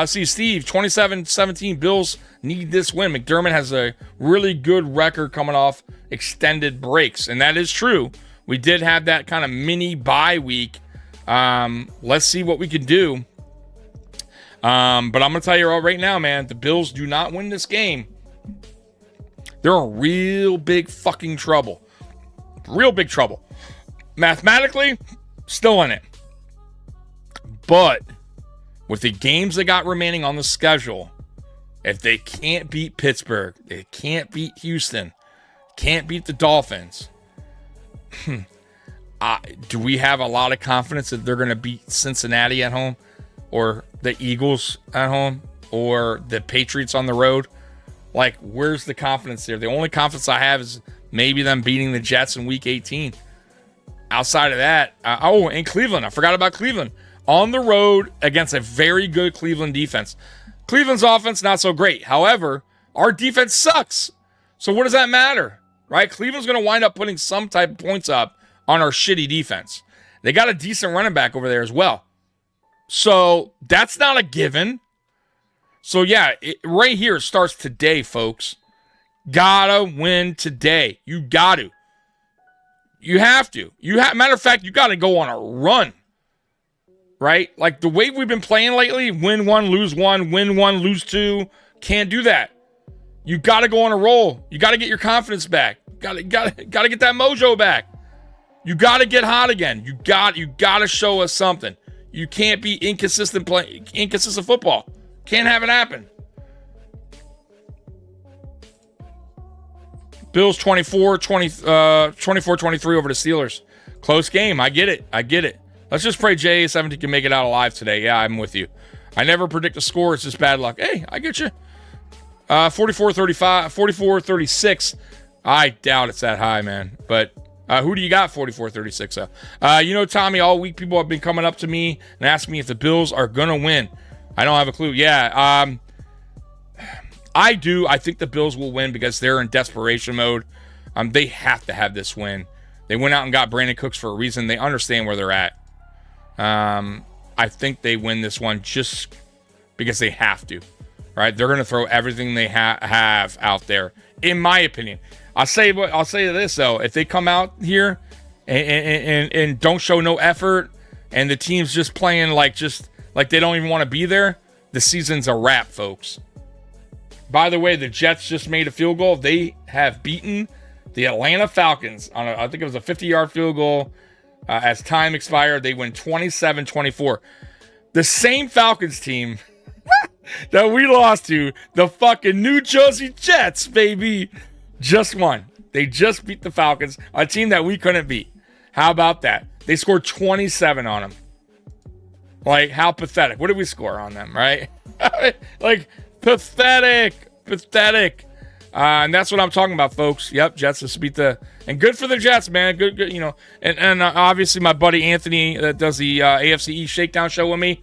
Speaker 4: See, Steve, 27-17, Bills need this win. McDermott has a really good record coming off extended breaks, and that is true. We did have that kind of mini bye week. Let's see what we can do. But I'm going to tell you right now, man, the Bills do not win this game. They're in real big fucking trouble. Real big trouble. Mathematically, still in it. But with the games they got remaining on the schedule, If they can't beat Pittsburgh, they can't beat Houston, can't beat the Dolphins, do we have a lot of confidence that they're going to beat Cincinnati at home, or the Eagles at home, or the Patriots on the road? Like, where's the confidence there? The only confidence I have is maybe them beating the Jets in Week 18. Outside of that, and Cleveland. I forgot about Cleveland. On the road against a very good Cleveland defense. Cleveland's offense, not so great. However, our defense sucks. So what does that matter? Right? Cleveland's going to wind up putting some type of points up on our shitty defense. They got a decent running back over there as well. So that's not a given. So yeah, right here starts today, folks. Gotta win today. You got to. You have to. Matter of fact, you got to go on a run. Right? Like the way we've been playing lately, win one, lose one, win one, lose two. Can't do that. You got to go on a roll. You got to get your confidence back. Got to get that mojo back. You got to get hot again. You got to show us something. You can't be inconsistent football. Can't have it happen. Bills 24-23 over the Steelers. Close game. I get it. Let's just pray J17 can make it out alive today. Yeah, I'm with you. I never predict a score. It's just bad luck. Hey, I get you. 44-36. I doubt it's that high, man. But who do you got 44-36? Tommy, all week people have been coming up to me and asking me if the Bills are going to win. I don't have a clue. Yeah, I do. I think the Bills will win because they're in desperation mode. They have to have this win. They went out and got Brandon Cooks for a reason. They understand where they're at. I think they win this one just because they have to. Right? They're going to throw everything they have out there, in my opinion. I'll say this though: if they come out here and don't show no effort, and the team's just playing like they don't even want to be there, the season's a wrap, folks. By the way, the Jets just made a field goal. They have beaten the Atlanta Falcons on I think it was a 50-yard field goal. As time expired, they win 27-24. The same Falcons team that we lost to, the fucking New Jersey Jets, baby, just won. They just beat the Falcons, a team that we couldn't beat. How about that? They scored 27 on them. Like, how pathetic. What did we score on them, right? Like, pathetic. And that's what I'm talking about, folks. Yep, Jets just beat and good for the Jets, man. Good, and obviously my buddy Anthony that does the AFC East Shakedown show with me.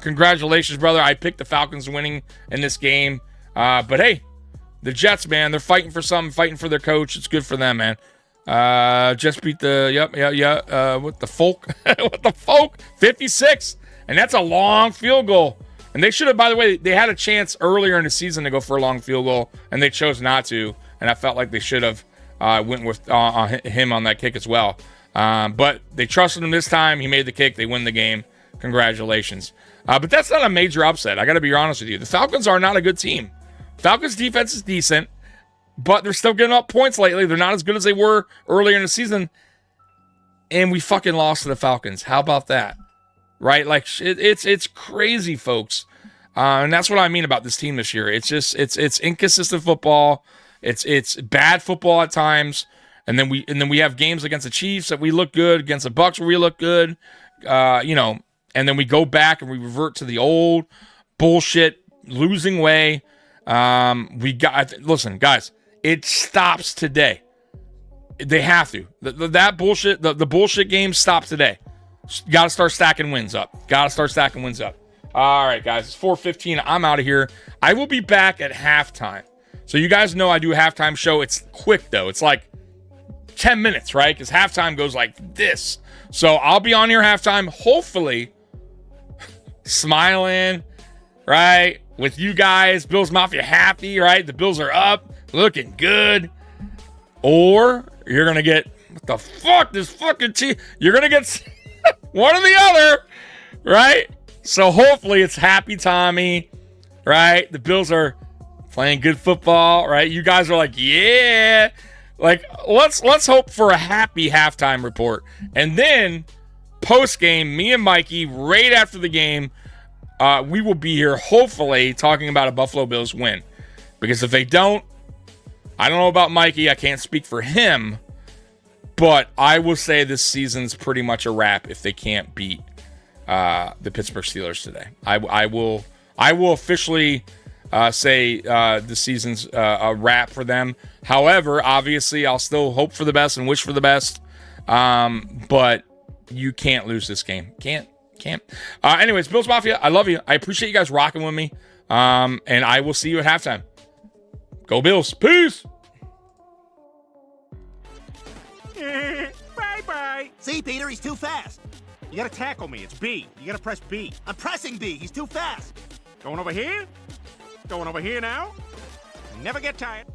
Speaker 4: Congratulations, brother. I picked the Falcons winning in this game. But hey, the Jets, man, they're fighting for something, fighting for their coach. It's good for them, man. Just beat with the Folk, 56, and that's a long field goal. And they should have, by the way, they had a chance earlier in the season to go for a long field goal, and they chose not to. And I felt like they should have went with him on that kick as well. But they trusted him this time. He made the kick. They win the game. Congratulations. But that's not a major upset. I got to be honest with you. The Falcons are not a good team. Falcons defense is decent, but they're still getting up points lately. They're not as good as they were earlier in the season. And we fucking lost to the Falcons. How about that? Right? Like, it's crazy, folks. And that's what I mean about this team this year. It's just, it's inconsistent football. It's bad football at times. And then we have games against the Chiefs that we look good, against the Bucs where we look good. And then we go back and we revert to the old bullshit losing way. Listen, guys, it stops today. They have to. That bullshit, the bullshit games stop today. Got to start stacking wins up. All right, guys, it's 4:15. I'm out of here. I will be back at halftime. So you guys know I do a halftime show. It's quick, though. It's like 10 minutes, right? Because halftime goes like this. So I'll be on here halftime, hopefully smiling, right, with you guys. Bills Mafia happy, right? The Bills are up, looking good. Or you're going to get, what the fuck, this fucking team. You're going to get one or the other, right? So hopefully it's happy Tommy, right? The Bills are playing good football, right? You guys are like, yeah. Like, let's hope for a happy halftime report. And then post-game, me and Mikey, right after the game, we will be here hopefully talking about a Buffalo Bills win. Because if they don't, I don't know about Mikey. I can't speak for him. But I will say this season's pretty much a wrap if they can't beat the Pittsburgh Steelers today. I will officially say the season's a wrap for them. However, obviously, I'll still hope for the best and wish for the best. But you can't lose this game. Can't. Anyways, Bills Mafia, I love you. I appreciate you guys rocking with me. And I will see you at halftime. Go Bills. Peace.
Speaker 6: Bye-bye.
Speaker 7: See, Peter, he's too fast.
Speaker 6: You gotta tackle me. It's B. You gotta press B.
Speaker 7: I'm pressing B. He's too fast.
Speaker 6: Going over here? Going over here now? Never get tired.